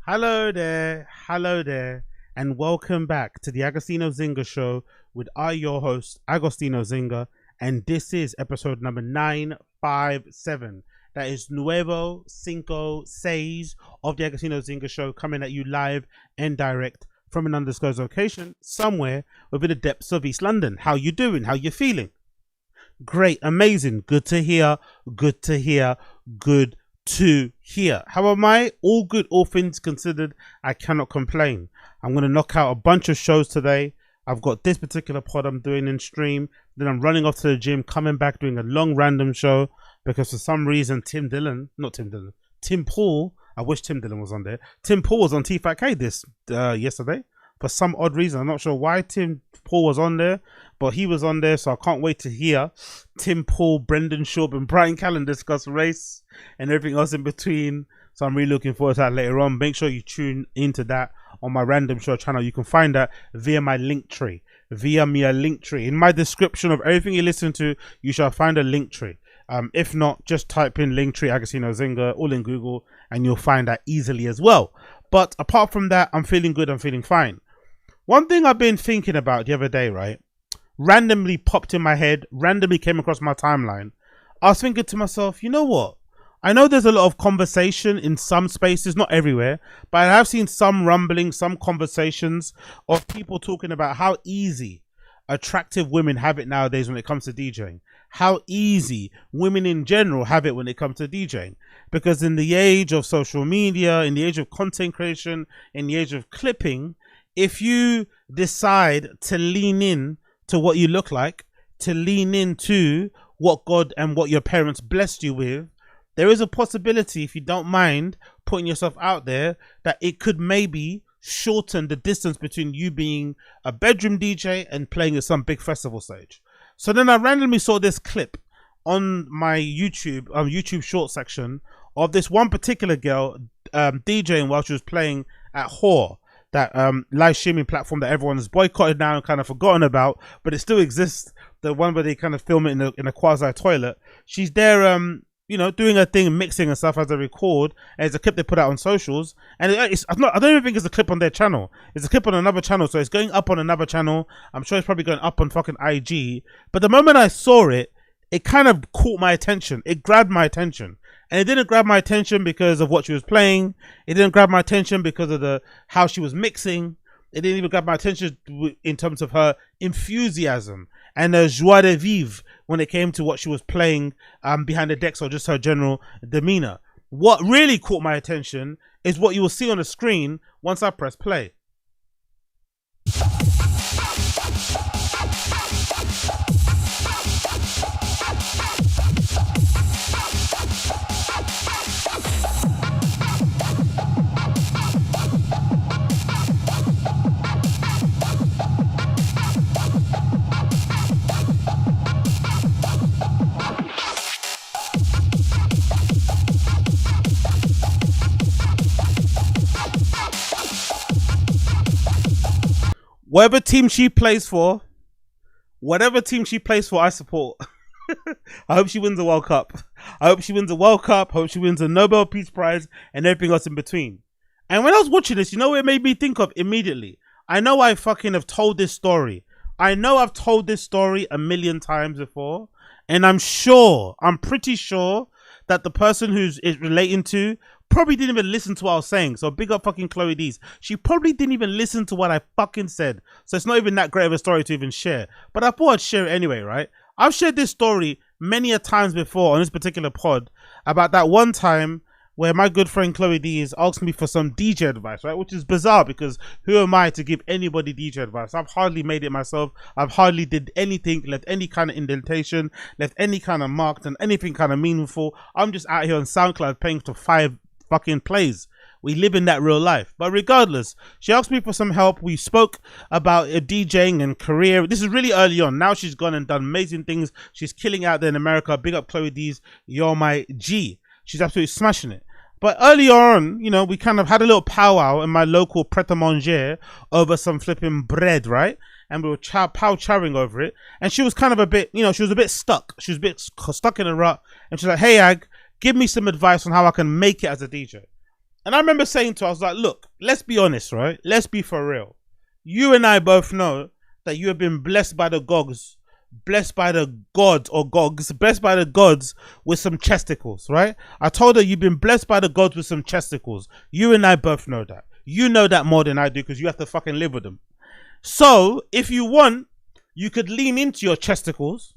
Hello there, and welcome back to the Agostino Zinga Show with your host, Agostino Zinga, and this is episode number 957. That is Nuevo Cinco Seis of the Agostino Zinga Show, coming at you live and direct from an undisclosed location somewhere within the depths of East London. How you doing? How you feeling? Great, amazing, good to hear, good to hear. How am I? All good, all things considered. I cannot complain. I'm going to knock out a bunch of shows today. I've got this particular pod I'm doing in stream. Then I'm running off to the gym, coming back, doing a long random show because for some reason Tim Paul, I wish Tim Dillon was on there. Tim Paul was on T5K this yesterday. For some odd reason, I'm not sure why Tim Paul was on there, but he was on there, so I can't wait to hear Tim Paul, Brendan Schaub, and Brian Callen discuss race and everything else in between. So I'm really looking forward to that later on. Make sure you tune into that on my random show channel. You can find that via my link tree. In my description of everything you listen to, you shall find a link tree. If not, just type in Linktree Agostino Zinga all in Google and you'll find that easily as well. But apart from that, I'm feeling good. I'm feeling fine. One thing I've been thinking about the other day, right? Randomly popped in my head, randomly came across my timeline. I was thinking to myself, you know what? I know there's a lot of conversation in some spaces, not everywhere, but I have seen some rumbling, some conversations of people talking about how easy attractive women have it nowadays when it comes to DJing. How easy women in general have it when it comes to DJing. Because in the age of social media, in the age of content creation, in the age of clipping, if you decide to lean in to what you look like, to lean into what God and what your parents blessed you with, there is a possibility, if you don't mind putting yourself out there, that it could maybe shorten the distance between you being a bedroom DJ and playing at some big festival stage. So then I randomly saw this clip on my YouTube short section of this one particular girl DJing while she was playing at Whore, that live streaming platform that everyone has boycotted now and kind of forgotten about, but it still exists. The one where they kind of film it in a quasi toilet. She's there, doing her thing, mixing and stuff as they record. And it's a clip they put out on socials. And I don't even think it's a clip on their channel. It's a clip on another channel, so it's going up on another channel. I'm sure it's probably going up on fucking IG. But the moment I saw it, it kind of caught my attention. It grabbed my attention. And it didn't grab my attention because of what she was playing. It didn't grab my attention because of how she was mixing. It didn't even grab my attention in terms of her enthusiasm and her joie de vivre when it came to what she was playing behind the decks, or just her general demeanor. What really caught my attention is what you will see on the screen once I press play. Whatever team she plays for, I support. I hope she wins the World Cup. I hope she wins a Nobel Peace Prize and everything else in between. And when I was watching this, you know what it made me think of immediately? I know I fucking have told this story. I know I've told this story a million times before. And I'm pretty sure that the person who's it relating to probably didn't even listen to what I was saying. So big up fucking Chloe D's. She probably didn't even listen to what I fucking said. So it's not even that great of a story to even share. But I thought I'd share it anyway, right? I've shared this story many a times before on this particular pod about that one time where my good friend Chloe D is asked me for some DJ advice, right? Which is bizarre because who am I to give anybody DJ advice? I've hardly made it myself. I've hardly did anything, left any kind of indentation, left any kind of mark, done anything kind of meaningful. I'm just out here on SoundCloud paying for 5 fucking plays. We live in that real life. But regardless, she asked me for some help. We spoke about DJing and career. This is really early on. Now she's gone and done amazing things. She's killing out there in America. Big up Chloe D's. You're my G. She's absolutely smashing it. But earlier on, you know, we kind of had a little powwow in my local pret-a-manger over some flipping bread, right? And we were pow-chowing over it. And she was kind of a bit, you know, she was a bit stuck. She was a bit stuck in a rut. And she's like, hey, Ag, give me some advice on how I can make it as a DJ. And I remember saying to her, I was like, look, let's be honest, right? Let's be for real. You and I both know that you have been blessed by the gods, blessed by the gods or gogs, blessed by the gods with some chesticles, right? I told her you've been blessed by the gods with some chesticles. You and I both know that. You know that more than I do because you have to fucking live with them. So if you want, you could lean into your chesticles.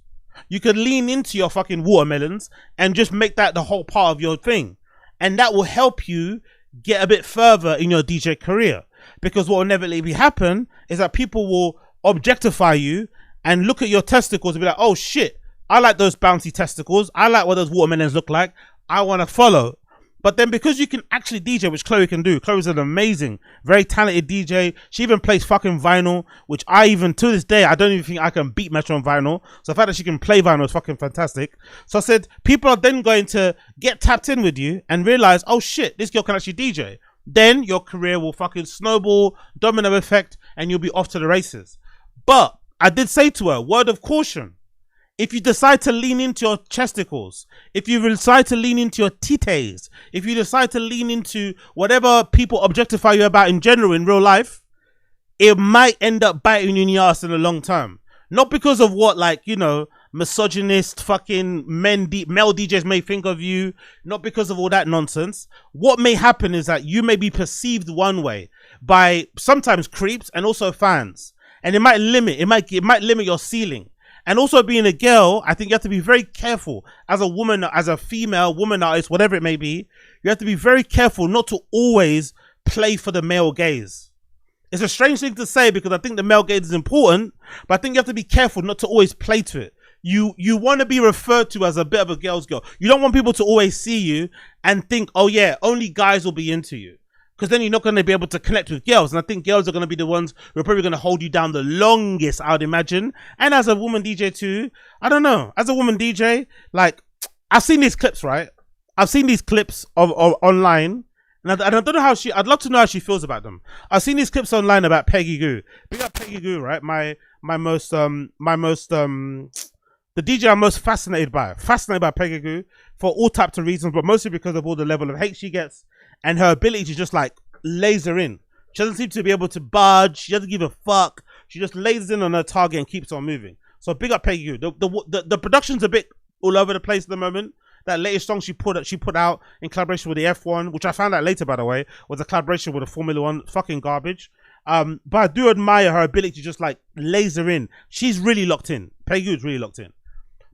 You could lean into your fucking watermelons and just make that the whole part of your thing. And that will help you get a bit further in your DJ career. Because what will inevitably happen is that people will objectify you and look at your testicles and be like, oh shit, I like those bouncy testicles. I like what those watermelons look like. I want to follow. But then because you can actually DJ, which Chloe can do. Chloe's an amazing, very talented DJ. She even plays fucking vinyl, which I even, to this day, I don't even think I can beat Metro on vinyl. So the fact that she can play vinyl is fucking fantastic. So I said, people are then going to get tapped in with you and realize, oh shit, this girl can actually DJ. Then your career will fucking snowball, domino effect, and you'll be off to the races. But I did say to her, word of caution. If you decide to lean into your chesticles, if you decide to lean into your titties, if you decide to lean into whatever people objectify you about in general in real life, it might end up biting you in the ass in the long term. Not because of what, like, you know, misogynist fucking male DJs may think of you, not because of all that nonsense. What may happen is that you may be perceived one way by sometimes creeps and also fans. And it might limit your ceiling. And also being a girl, I think you have to be very careful as a woman, as a female woman artist, whatever it may be. You have to be very careful not to always play for the male gaze. It's a strange thing to say because I think the male gaze is important, but I think you have to be careful not to always play to it. You want to be referred to as a bit of a girl's girl. You don't want people to always see you and think, oh yeah, only guys will be into you. Because then you're not going to be able to connect with girls. And I think girls are going to be the ones who are probably going to hold you down the longest, I would imagine. And as a woman DJ too, I don't know. As a woman DJ, like, I've seen these clips, right? I've seen these clips of online. And I don't know how I'd love to know how she feels about them. I've seen these clips online about Peggy Goo. Big up Peggy Goo, right? The DJ I'm most fascinated by Peggy Goo for all types of reasons, but mostly because of all the level of hate she gets and her ability to just like laser in. She doesn't seem to be able to budge. She doesn't give a fuck. She just lasers in on her target and keeps on moving. So big up Peggy Goo. The production's a bit all over the place at the moment. That latest song she put out in collaboration with the F1, which I found out later, by the way, was a collaboration with the Formula One. Fucking garbage. But I do admire her ability to just like laser in. She's really locked in. Peggy Goo's really locked in.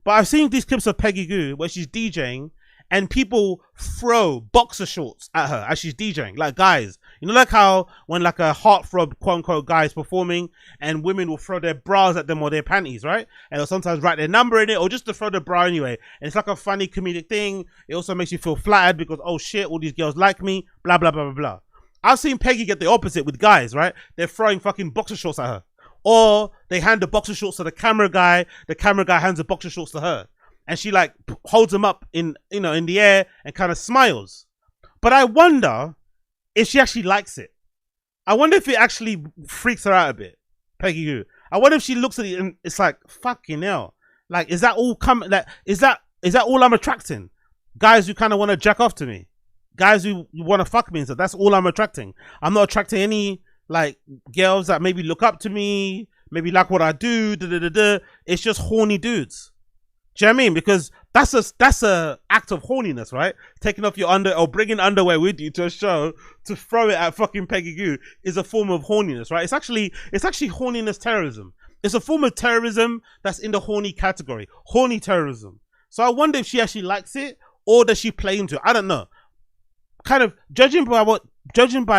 But I've seen these clips of Peggy Goo where she's DJing and people throw boxer shorts at her as she's DJing. Like guys, you know, like how when like a heartthrob quote unquote guy is performing and women will throw their bras at them or their panties, right? And they'll sometimes write their number in it or just to throw the bra anyway. And it's like a funny comedic thing. It also makes you feel flattered because, oh shit, all these girls like me, blah, blah, blah, blah, blah. I've seen Peggy get the opposite with guys, right? They're throwing fucking boxer shorts at her. Or they hand the boxer shorts to the camera guy hands the boxer shorts to her. And she like holds them up in the air and kind of smiles. But I wonder if she actually likes it. I wonder if it actually freaks her out a bit, Peggy Goo. I wonder if she looks at it and it's like, fucking hell. Like, is that all coming? Like, is that all I'm attracting? Guys who kind of want to jack off to me. Guys who want to fuck me and stuff. That's all I'm attracting. I'm not attracting any like girls that maybe look up to me, maybe like what I do. It's just horny dudes. Do you know what I mean? Because that's a act of horniness, right? Taking off your or bringing underwear with you to a show to throw it at fucking Peggy Goo is a form of horniness, right? It's actually horniness terrorism. It's a form of terrorism that's in the horny category. Horny terrorism. So I wonder if she actually likes it or does she play into it? I don't know. Kind of judging by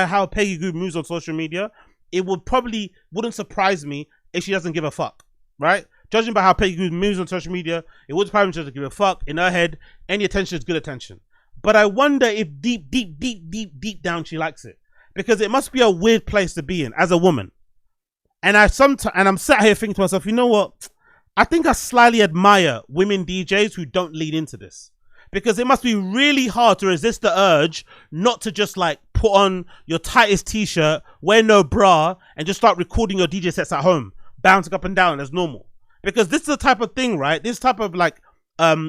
how Peggy Goo moves on social media, it wouldn't surprise me if she doesn't give a fuck, right? Judging by how Peggy Goo moves on social media, it wouldn't surprise me if she doesn't give a fuck. In her head, any attention is good attention. But I wonder if deep down she likes it, because it must be a weird place to be in as a woman. And I'm sat here thinking to myself, you know what? I think I slightly admire women DJs who don't lean into this. Because it must be really hard to resist the urge not to just like put on your tightest t-shirt, wear no bra, and just start recording your DJ sets at home, bouncing up and down as normal. Because this is the type of thing, right? This type of like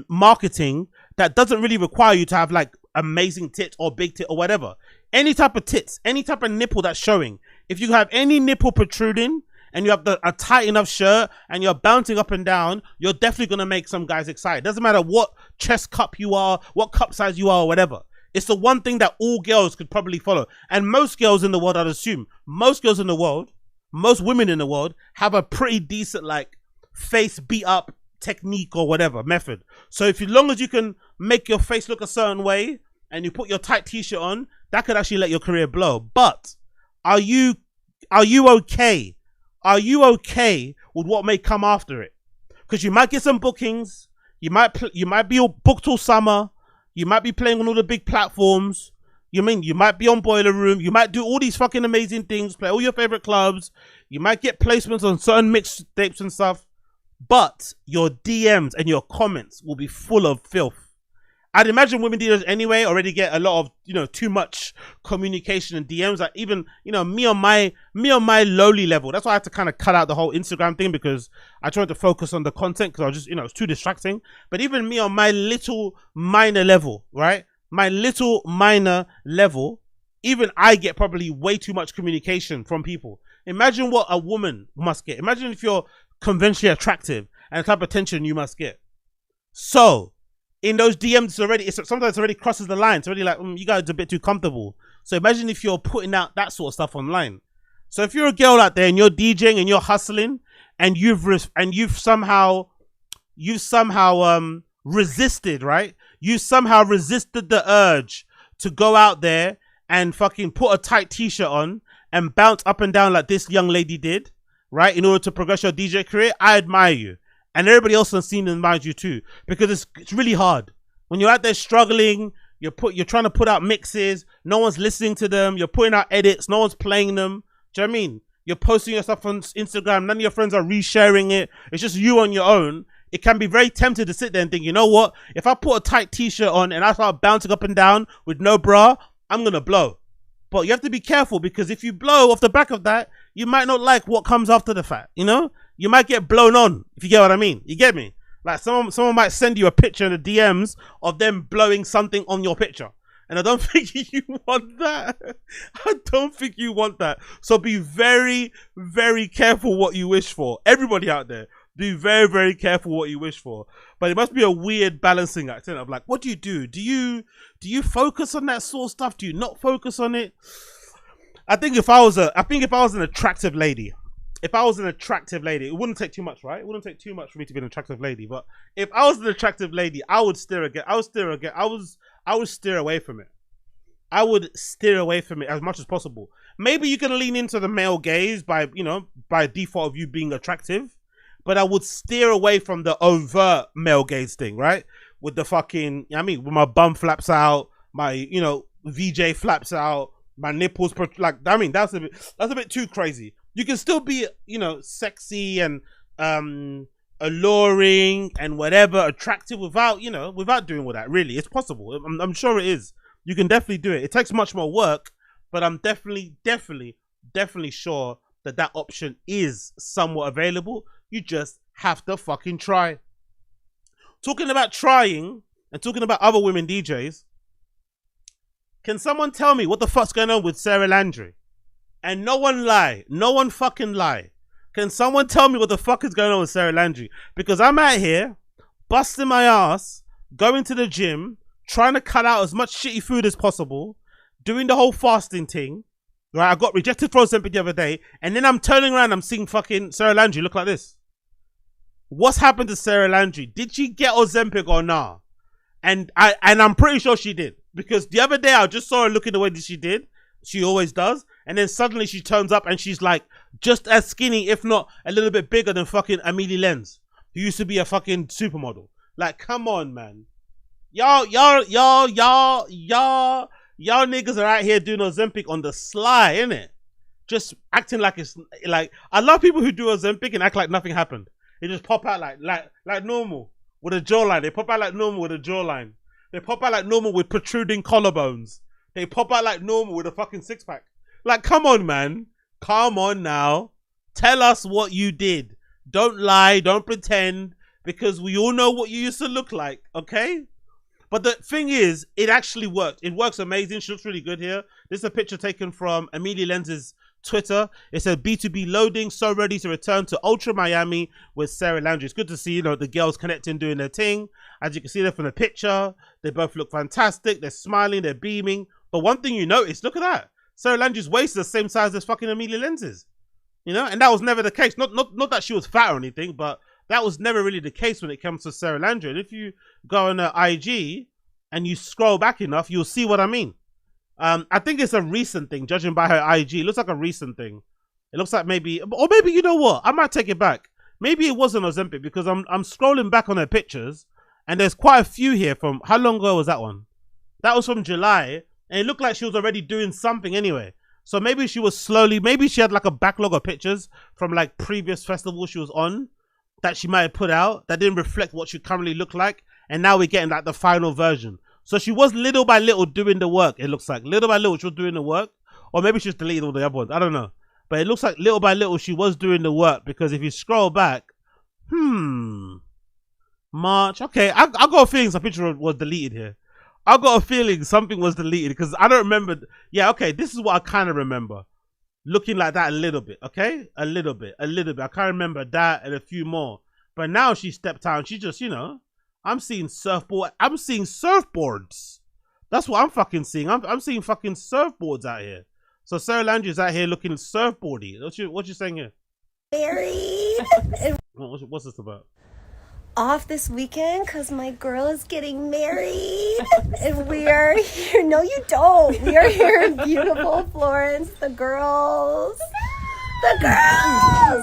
marketing that doesn't really require you to have like amazing tits or big tit or whatever. any type of tits, any type of nipple that's showing. If you have any nipple protruding and you have a tight enough shirt and you're bouncing up and down, you're definitely going to make some guys excited. Doesn't matter what chest cup you are, what cup size you are, or whatever. It's the one thing that all girls could probably follow. And most girls in the world, I'd assume, most girls in the world, most women in the world have a pretty decent, like, face beat up technique or whatever method. So if as long as you can make your face look a certain way and you put your tight t-shirt on, that could actually let your career blow. But are you okay? Are you okay with what may come after it? Because you might get some bookings, you might be all booked all summer, you might be playing on all the big platforms. You might be on Boiler Room, you might do all these fucking amazing things, play all your favorite clubs, you might get placements on certain mixtapes and stuff, but your DMs and your comments will be full of filth. I'd imagine women DJs anyway already get a lot of, too much communication and DMs. Like even, me on my lowly level. That's why I had to kind of cut out the whole Instagram thing, because I tried to focus on the content because I was just, it's too distracting. But even me on my little minor level, right? My little minor level, even I get probably way too much communication from people. Imagine what a woman must get. Imagine if you're conventionally attractive and the type of attention you must get. So in those DMs sometimes it already crosses the line. It's already like, you guys are a bit too comfortable. So imagine if you're putting out that sort of stuff online. So if you're a girl out there and you're DJing and you're hustling and you've somehow resisted, right? You somehow resisted the urge to go out there and fucking put a tight t-shirt on and bounce up and down like this young lady did, right? In order to progress your DJ career, I admire you. And everybody else on the scene admires you too, because it's really hard when you're out there struggling. You're trying to put out mixes, no one's listening to them. You're putting out edits, no one's playing them. Do you know what I mean? You're posting your stuff on Instagram, none of your friends are resharing it. It's just you on your own. It can be very tempting to sit there and think, you know what? If I put a tight t-shirt on and I start bouncing up and down with no bra, I'm gonna blow. But you have to be careful, because if you blow off the back of that, you might not like what comes after the fact, You might get blown on, if you get what I mean. You get me? Like someone might send you a picture in the DMs of them blowing something on your picture. And I don't think you want that. I don't think you want that. So be very, very careful what you wish for. Everybody out there, be very, very careful what you wish for. But it must be a weird balancing act of like, what do you do? Do you focus on that sort of stuff? Do you not focus on it? I think if I was an attractive lady, it wouldn't take too much, right? It wouldn't take too much for me to be an attractive lady. But if I was an attractive lady, I would steer away from it. I would steer away from it as much as possible. Maybe you can lean into the male gaze by default of you being attractive, but I would steer away from the overt male gaze thing, right? With the fucking, with my bum flaps out, my, VJ flaps out, my nipples, that's a bit too crazy. You can still be, sexy and alluring and whatever, attractive without doing all that. Really, it's possible. I'm sure it is. You can definitely do it. It takes much more work, but I'm definitely sure that option is somewhat available. You just have to fucking try. Talking about trying and talking about other women DJs, can someone tell me what the fuck's going on with Sara Landry? And no one fucking lie. Can someone tell me what the fuck is going on with Sara Landry? Because I'm out here busting my ass, going to the gym, trying to cut out as much shitty food as possible, doing the whole fasting thing. Right, I got rejected for Ozempic the other day, and then I'm turning around, I'm seeing fucking Sara Landry look like this. What's happened to Sara Landry? Did she get Ozempic or nah? And I'm pretty sure she did, because the other day I just saw her looking the way that she did. She always does. And then suddenly she turns up and she's like just as skinny, if not a little bit bigger than fucking Amelie Lenz, who used to be a fucking supermodel. Like, come on, man. Y'all niggas are out here doing Ozempic on the sly, innit? Just acting like it's like, I love people who do Ozempic and act like nothing happened. They just pop out like normal with a jawline. They pop out like normal with a jawline. They pop out like normal with protruding collarbones. They pop out like normal with a fucking six pack. Like, come on, man. Come on now. Tell us what you did. Don't lie. Don't pretend. Because we all know what you used to look like. Okay? But the thing is, it actually worked. It works amazing. She looks really good here. This is a picture taken from Amelia Lenz's Twitter. It said B2B loading, so ready to return to Ultra Miami with Sara Landry. It's good to see, you know, the girls connecting, doing their thing. As you can see there from the picture, they both look fantastic. They're smiling, they're beaming. But one thing you notice, look at that. Sara Landry's waist is the same size as fucking Amelia Lenz's. You know, and that was never the case. Not that she was fat or anything, but that was never really the case when it comes to Sara Landry. And if you go on her IG and you scroll back enough, you'll see what I mean. I think it's a recent thing, judging by her IG. It looks like a recent thing. It looks like maybe, or maybe, you know what? I might take it back. Maybe it wasn't Ozempic, because I'm scrolling back on her pictures and there's quite a few here from, how long ago was that one? That was from July, and it looked like she was already doing something anyway. So maybe she was slowly, maybe she had like a backlog of pictures from like previous festivals she was on that she might have put out that didn't reflect what she currently looked like. And now we're getting like the final version. So she was little by little doing the work, it looks like. Little by little she was doing the work. Or maybe she's deleted all the other ones. I don't know. But it looks like little by little she was doing the work, because if you scroll back, March. Okay, I got a feeling some picture was deleted here. I got a feeling something was deleted, because I don't remember. Yeah, okay, this is what I kind of remember. Looking like that a little bit, okay? A little bit. I can't remember that and a few more. But now she stepped out and she just, you know, I'm seeing surfboards. That's what I'm fucking seeing. I'm seeing fucking surfboards out here. So Sara Landry's out here looking surfboardy. What you saying here? Married. What's this about? Off this weekend because my girl is getting married. And we are here. No, you don't. We are here in beautiful Florence. The girls.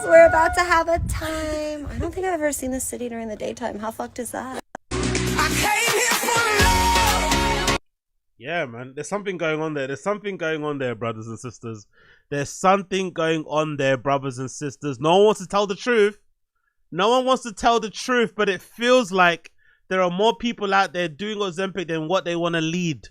We're about to have a time. I don't think I've ever seen this city during the daytime. How fucked is that? I came here for love. Yeah, man. There's something going on there. There's something going on there, brothers and sisters. There's something going on there, brothers and sisters. No one wants to tell the truth. No one wants to tell the truth, but it feels like there are more people out there doing Ozempic than what they want to lead,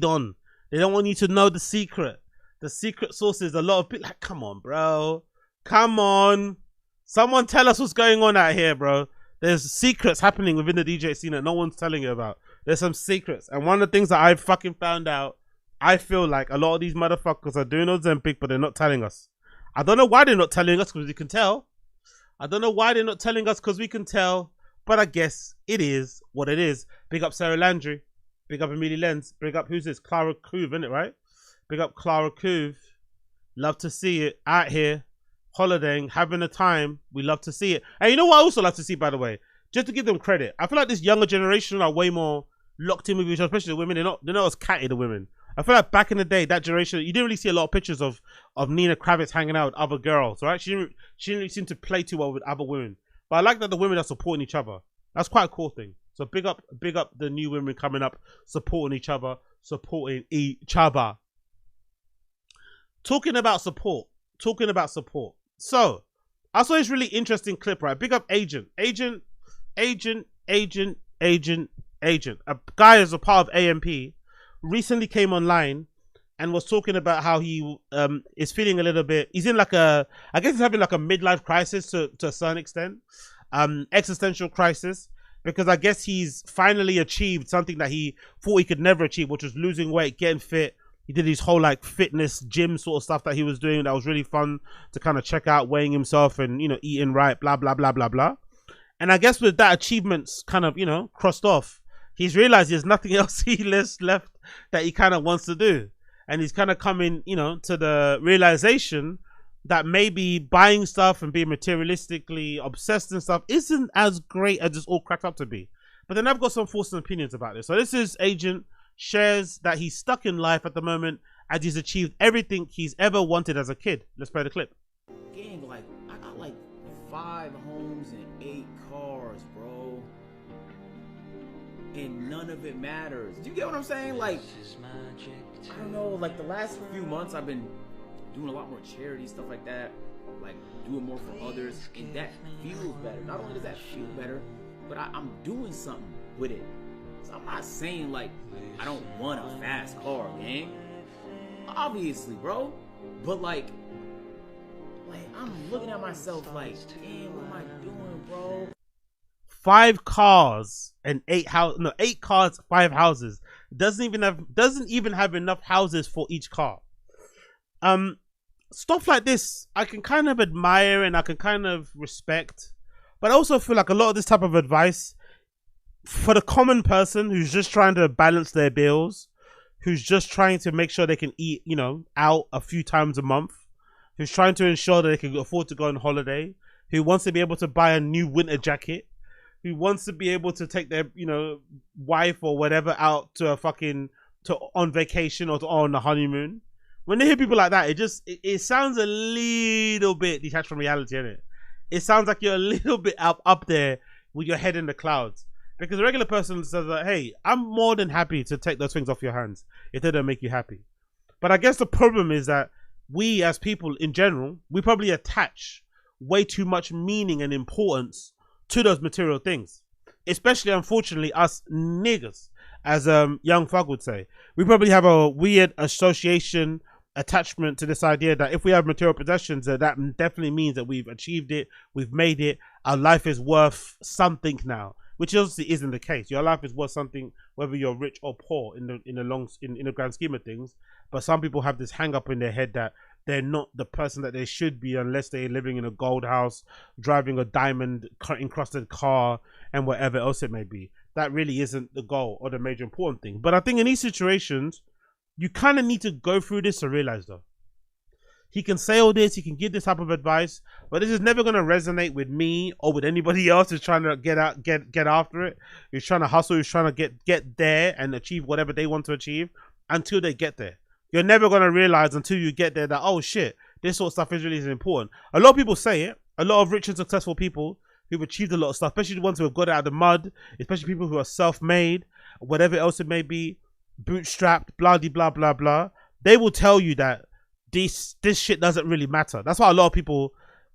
on. They don't want you to know the secret. The secret source is a lot of people. Like, come on, bro. Come on. Someone tell us what's going on out here, bro. There's secrets happening within the DJ scene that no one's telling you about. There's some secrets. And one of the things that I've fucking found out, I feel like a lot of these motherfuckers are doing Ozempic, but they're not telling us. I don't know why they're not telling us, because we can tell. I don't know why they're not telling us, because we can tell. But I guess it is what it is. Big up Sara Landry. Big up Amelia Lenz. Big up, who's this? Clara Couve, isn't it, right? Big up Clara Couve. Love to see it out here. Holidaying, having a time. We love to see it. And you know what I also love to see, by the way? Just to give them credit. I feel like this younger generation are way more locked in with each other, especially the women. They're not as catty, the women. I feel like back in the day, that generation, you didn't really see a lot of pictures of Nina Kravitz hanging out with other girls, right? She didn't really seem to play too well with other women. But I like that the women are supporting each other. That's quite a cool thing. So big up the new women coming up, supporting each other. Talking about support. So I saw this really interesting clip, right? Big up Agent. A guy as a part of AMP recently came online and was talking about how he is feeling a little bit, he's in like I guess he's having like a midlife crisis to a certain extent, existential crisis, because I guess he's finally achieved something that he thought he could never achieve, which was losing weight, getting fit. He did his whole like fitness gym sort of stuff that he was doing that was really fun to kind of check out, weighing himself and, you know, eating right, blah blah blah blah blah. And I guess with that achievements kind of, you know, crossed off, he's realized there's nothing else left that he kind of wants to do. And he's kind of coming, you know, to the realization that maybe buying stuff and being materialistically obsessed and stuff isn't as great as it's all cracked up to be. But then I've got some thoughts and opinions about this. So this is Agent shares that he's stuck in life at the moment as he's achieved everything he's ever wanted as a kid. Let's play the clip. Gang, like, I got like 5 homes and 8 cars, bro. And none of it matters. Do you get what I'm saying? Like, I don't know, like the last few months I've been doing a lot more charity stuff like that, like doing more for others, and that feels better. Not only does that feel better, but I'm doing something with it. So I'm not saying like I don't want a fast car, gang. Obviously, bro. But like I'm looking at myself like, damn, what am I doing, bro? 5 cars and 8 cars, 5 houses. Doesn't even have enough houses for each car. Stuff like this I can kind of admire and I can kind of respect, but I also feel like a lot of this type of advice for the common person who's just trying to balance their bills, who's just trying to make sure they can eat, out a few times a month, who's trying to ensure that they can afford to go on holiday, who wants to be able to buy a new winter jacket, who wants to be able to take their, wife or whatever out to on vacation or on a honeymoon. When they hear people like that, it sounds a little bit detached from reality, innit? It sounds like you're a little bit up there with your head in the clouds. Because a regular person says that, hey, I'm more than happy to take those things off your hands if they don't make you happy. But I guess the problem is that we as people in general, we probably attach way too much meaning and importance to those material things. Especially, unfortunately, us niggas, as Young Thug would say. We probably have a weird association, attachment to this idea that if we have material possessions, that definitely means that we've achieved it, we've made it, our life is worth something now. Which obviously isn't the case. Your life is worth something, whether you're rich or poor, in the grand scheme of things. But some people have this hang up in their head that they're not the person that they should be unless they're living in a gold house, driving a diamond encrusted car, and whatever else it may be. That really isn't the goal or the major important thing. But I think in these situations, you kind of need to go through this to realize though. He can say all this, he can give this type of advice, but this is never going to resonate with me or with anybody else who's trying to get after it, who's trying to hustle, who's trying to get there and achieve whatever they want to achieve until they get there. You're never going to realize until you get there that, oh shit, this sort of stuff is really important. A lot of people say it. A lot of rich and successful people who've achieved a lot of stuff, especially the ones who have got it out of the mud, especially people who are self-made, whatever else it may be, bootstrapped, blah, blah, blah, blah. They will tell you that this shit doesn't really matter. That's why a lot of people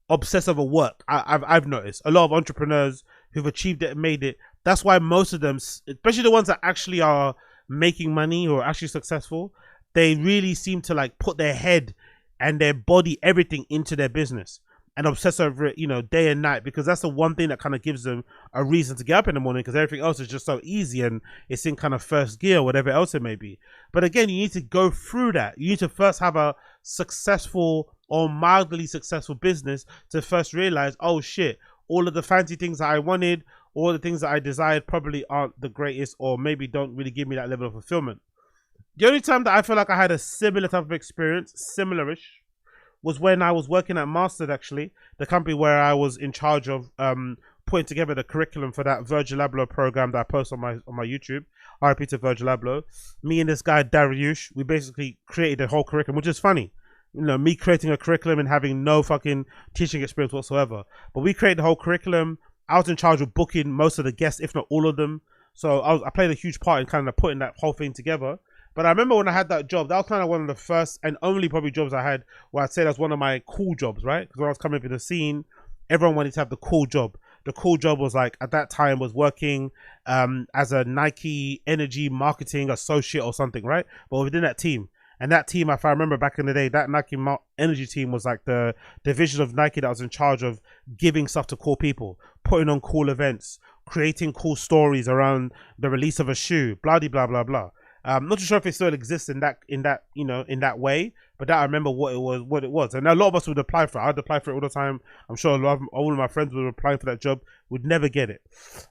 obsess over work. I've noticed a lot of entrepreneurs who've achieved it and made it. That's why most of them, especially the ones that actually are making money or are actually successful, they really seem to like put their head and their body, everything into their business and obsess over it, day and night, because that's the one thing that kind of gives them a reason to get up in the morning, because everything else is just so easy and it's in kind of first gear, whatever else it may be. But again, you need to go through that. You need to first have a successful or mildly successful business to first realize, oh shit, all of the fancy things that I wanted, all the things that I desired probably aren't the greatest, or maybe don't really give me that level of fulfillment. The only time that I feel like I had a similar type of experience, similarish, was when I was working at Mastered, actually, the company where I was in charge of putting together the curriculum for that Virgil Abloh program that I post on my YouTube. RIP to Virgil Abloh. Me and this guy Dariush, we basically created a whole curriculum, which is funny. Me creating a curriculum and having no fucking teaching experience whatsoever. But we created the whole curriculum. I was in charge of booking most of the guests, if not all of them. So I played a huge part in kind of putting that whole thing together. But I remember when I had that job, that was kind of one of the first and only probably jobs I had where I'd say that's one of my cool jobs, right? Because when I was coming up in the scene, everyone wanted to have the cool job. The cool job was like, at that time, was working as a Nike energy marketing associate or something, right? But within that team. And that team, if I remember back in the day, that Nike energy team was like the division of Nike that was in charge of giving stuff to cool people, putting on cool events, creating cool stories around the release of a shoe, blah, blah, blah, blah. I'm not too sure if it still exists in that way, but that I remember what it was. And a lot of us would apply for it. I'd apply for it all the time. I'm sure all of my friends were applying for that job, would never get it.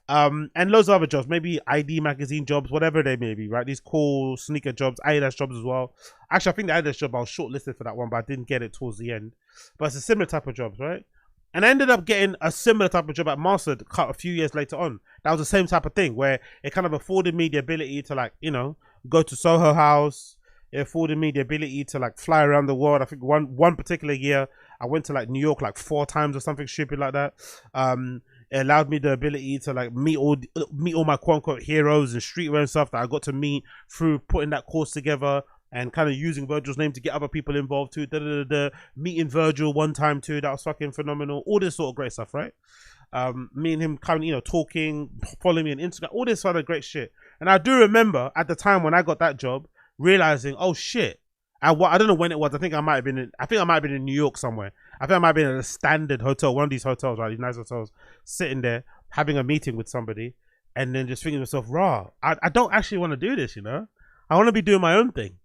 And loads of other jobs, maybe ID magazine jobs, whatever they may be, right? These cool sneaker jobs, Adidas jobs as well. Actually, I think the Adidas job, I was shortlisted for that one, but I didn't get it towards the end. But it's a similar type of jobs, right? And I ended up getting a similar type of job at Mastered a few years later on. That was the same type of thing where it kind of afforded me the ability to go to Soho House. It afforded me the ability to fly around the world. I think one particular year I went to New York 4 times or something stupid like that. It allowed me the ability to meet all my quote unquote heroes and streetwear and stuff that I got to meet through putting that course together and kind of using Virgil's name to get other people involved too. Meeting Virgil one time too, that was fucking phenomenal. All this sort of great stuff, right? Me and him kind of talking, following me on Instagram, all this sort of great shit. And I do remember at the time when I got that job, realizing, oh shit, I don't know when it was. I think I might have been in New York somewhere. I think I might have been at a Standard hotel, one of these hotels, right? These nice hotels, sitting there. having a meeting with somebody and then just thinking to myself, raw, I don't actually want to do this, you know? I want to be doing my own thing.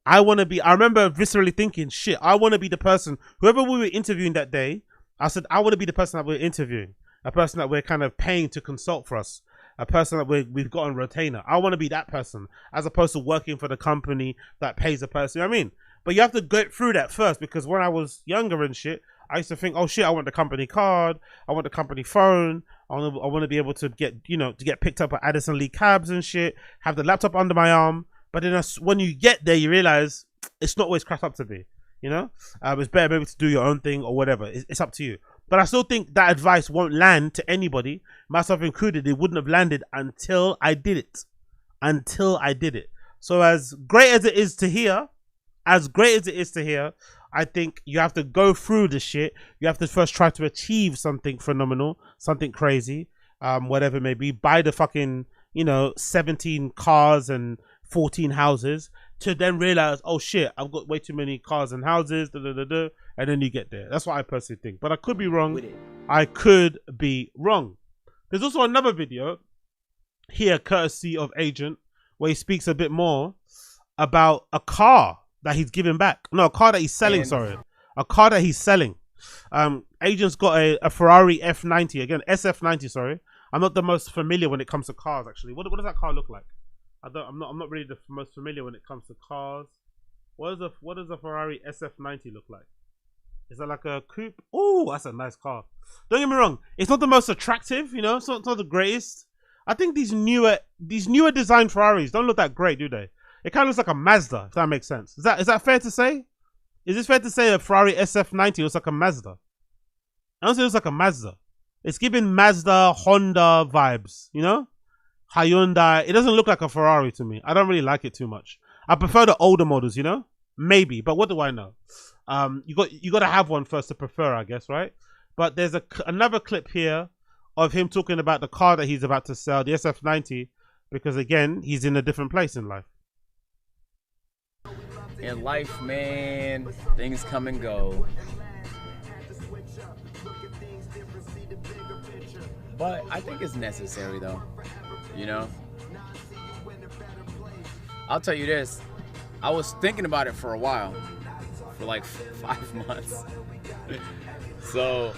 I remember viscerally thinking, shit, I want to be the person, whoever we were interviewing that day, I said, I want to be the person that we're interviewing, a person that we're kind of paying to consult for us, a person that we've got on retainer. I want to be that person as opposed to working for the company that pays the person. You know what I mean? But you have to go through that first, because when I was younger and shit, I used to think, oh shit, I want the company card, I want the company phone, I want to be able to get, you know, to get picked up at Addison Lee cabs and shit, have the laptop under my arm. But then when you get there, you realize it's not always cracked up to be, you know? It's better maybe to do your own thing or whatever. It's up to you. But I still think that advice won't land to anybody, myself included. It wouldn't have landed until I did it. Until I did it. So as great as it is to hear, I think you have to go through the shit. You have to first try to achieve something phenomenal, something crazy, whatever it may be. Buy the fucking, you know, 17 cars and 14 houses to then realize, oh shit, I've got way too many cars and houses, and then you get there. That's what I personally think. But I could be wrong. I could be wrong. There's also another video here, courtesy of Agent, where he speaks a bit more about a car that he's giving back. No, a car that he's selling, sorry. A car that he's selling. Agent's got a Ferrari F90, again, SF90, sorry. I'm not the most familiar when it comes to cars, actually. What does that car look like? I'm not really the most familiar when it comes to cars. What does a Ferrari SF90 look like? Is that like a coupe? Oh, that's a nice car. Don't get me wrong, it's not the most attractive, you know, it's not the greatest. I think these newer design Ferraris don't look that great, do they? It kind of looks like a Mazda, if that makes sense. Is that fair to say? Is this fair to say a Ferrari SF90 looks like a Mazda? I don't say it looks like a Mazda. It's giving Mazda, Honda vibes, you know? Hyundai. It doesn't look like a Ferrari to me. I don't really like it too much. I prefer the older models, you know? Maybe, but what do I know? You got to have one first to prefer, I guess, right? But there's another clip here of him talking about the car that he's about to sell, the SF90, because again, he's in a different place in life. In life, man, things come and go. But I think it's necessary, though. You know? I'll tell you this. I was thinking about it for a while. For like 5 months. So,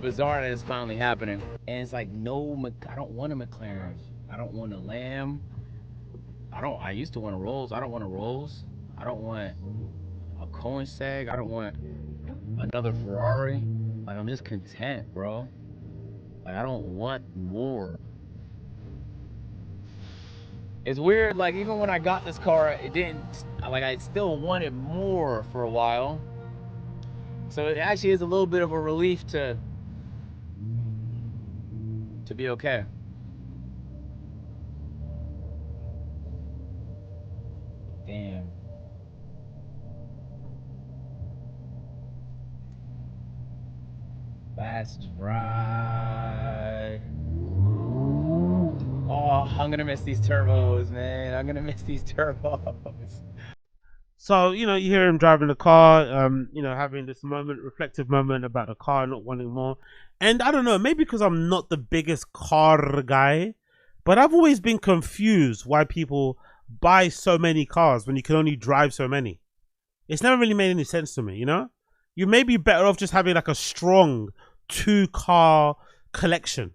bizarre that it's finally happening. And it's like, no, I don't want a McLaren. I don't want a Lamb. I used to want a Rolls. I don't want a Rolls. I don't want a Koenigsegg. I don't want another Ferrari. Like, I'm just content, bro. Like, I don't want more. It's weird, like, even when I got this car, it didn't, like, I still wanted more for a while. So it actually is a little bit of a relief to be okay. Damn. That's right. Oh, I'm gonna miss these turbos, man. I'm gonna miss these turbos. So, you know, you hear him driving the car, you know, having this reflective moment about the car, not wanting more. And I don't know, maybe because I'm not the biggest car guy, but I've always been confused why people buy so many cars when you can only drive so many. It's never really made any sense to me, you know? You may be better off just having like a strong 2-car collection.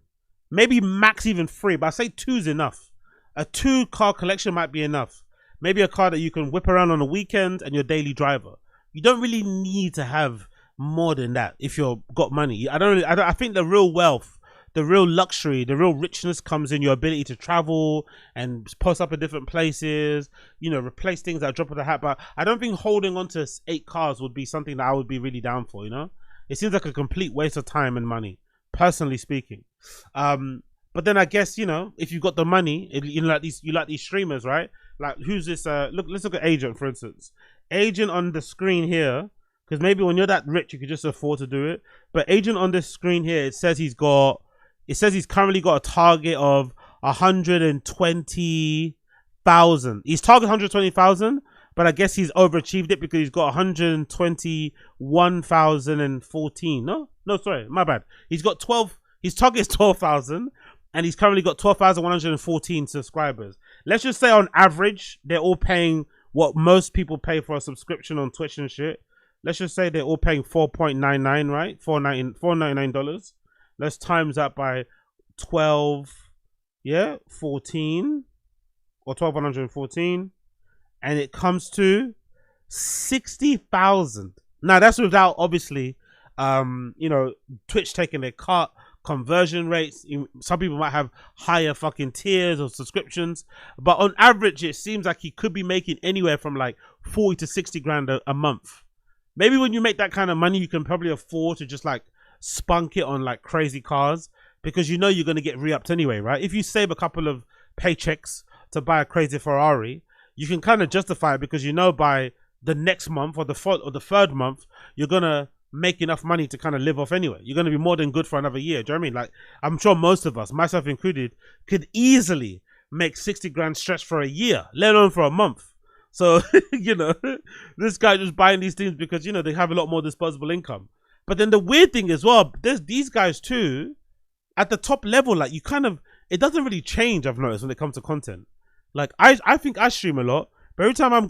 Maybe max even 3, but I say 2's enough. A 2-car collection might be enough. Maybe a car that you can whip around on the weekend and your daily driver. You don't really need to have more than that if you've got money. I think the real wealth, the real luxury, the real richness comes in your ability to travel and post up in different places, you know, replace things that drop of the hat. But I don't think holding on to 8 cars would be something that I would be really down for, you know? It seems like a complete waste of time and money, personally speaking. But then I guess, you know, if you've got the money, you know, you like these streamers, right? Like, who's this? Let's look at Agent, for instance. Agent on the screen here, because maybe when you're that rich, you could just afford to do it. But Agent on this screen here, it says he's currently got a target of 120,000. He's targeted 120,000, but I guess he's overachieved it because he's got 121,014. No, sorry, my bad. He's got his target is 12,000, and he's currently got 12,114 subscribers. Let's just say on average, they're all paying what most people pay for a subscription on Twitch and shit. Let's just say they're all paying $4.99, right? $4.99. Let's times that by 12, 14, or 1,214, and it comes to 60,000. Now that's without obviously, Twitch taking their cut, conversion rates. Some people might have higher fucking tiers or subscriptions, but on average, it seems like he could be making anywhere from like 40 to 60 grand a month. Maybe when you make that kind of money, you can probably afford to just like spunk it on like crazy cars, because you're going to get re-upped anyway, right? If you save a couple of paychecks to buy a crazy Ferrari, you can kind of justify it, because by the next month or the third month, you're going to make enough money to kind of live off anyway. You're going to be more than good for another year. Do you know what I mean? Like, I'm sure most of us, myself included, could easily make 60 grand stretch for a year, let alone for a month. So, this guy just buying these things because, they have a lot more disposable income. But then the weird thing as well, there's these guys too, at the top level, like it doesn't really change, I've noticed, when it comes to content. Like, I think I stream a lot, but every time I'm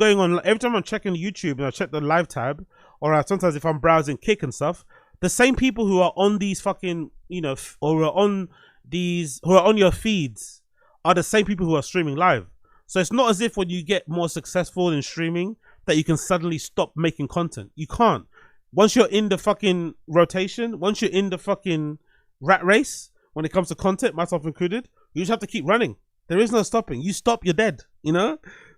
checking YouTube and I check the live tab, or sometimes if I'm browsing Kick and stuff, the same people who are on these fucking, or who are on your feeds are the same people who are streaming live. So it's not as if when you get more successful in streaming that you can suddenly stop making content. You can't. Once you're in the fucking rotation, once you're in the fucking rat race, when it comes to content, myself included, you just have to keep running. There is no stopping. You stop, you're dead,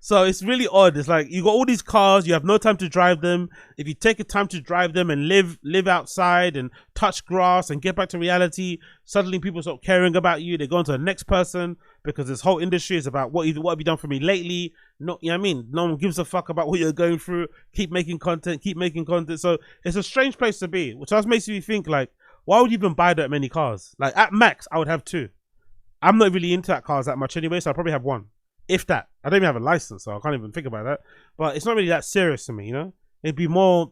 So it's really odd. It's like you got all these cars, you have no time to drive them. If you take the time to drive them and live outside and touch grass and get back to reality, suddenly people stop caring about you. They go on to the next person, because this whole industry is about what have you done for me lately? No one gives a fuck about what you're going through. Keep making content. So it's a strange place to be, which just makes you think, like, why would you even buy that many cars? Like, at max, I would have 2. I'm not really into that cars that much anyway, so I'll probably have 1. If that. I don't even have a license, so I can't even think about that. But it's not really that serious to me, It'd be more,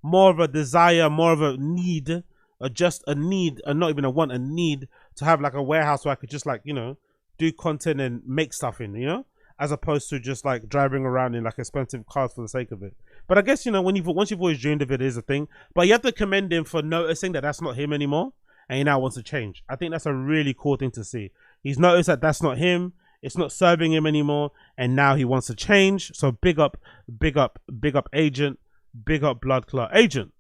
more of a desire, more of a need, or just a need, and not even a want, a need to have like a warehouse where I could just like, do content and make stuff in, as opposed to just like driving around in like expensive cars for the sake of it. But I guess, once you've always dreamed of it, is a thing. But you have to commend him for noticing that that's not him anymore, and he now wants to change. I think that's a really cool thing to see. He's noticed that that's not him. It's not serving him anymore, and now he wants to change. So big up Agent, big up Blood Clot Agent.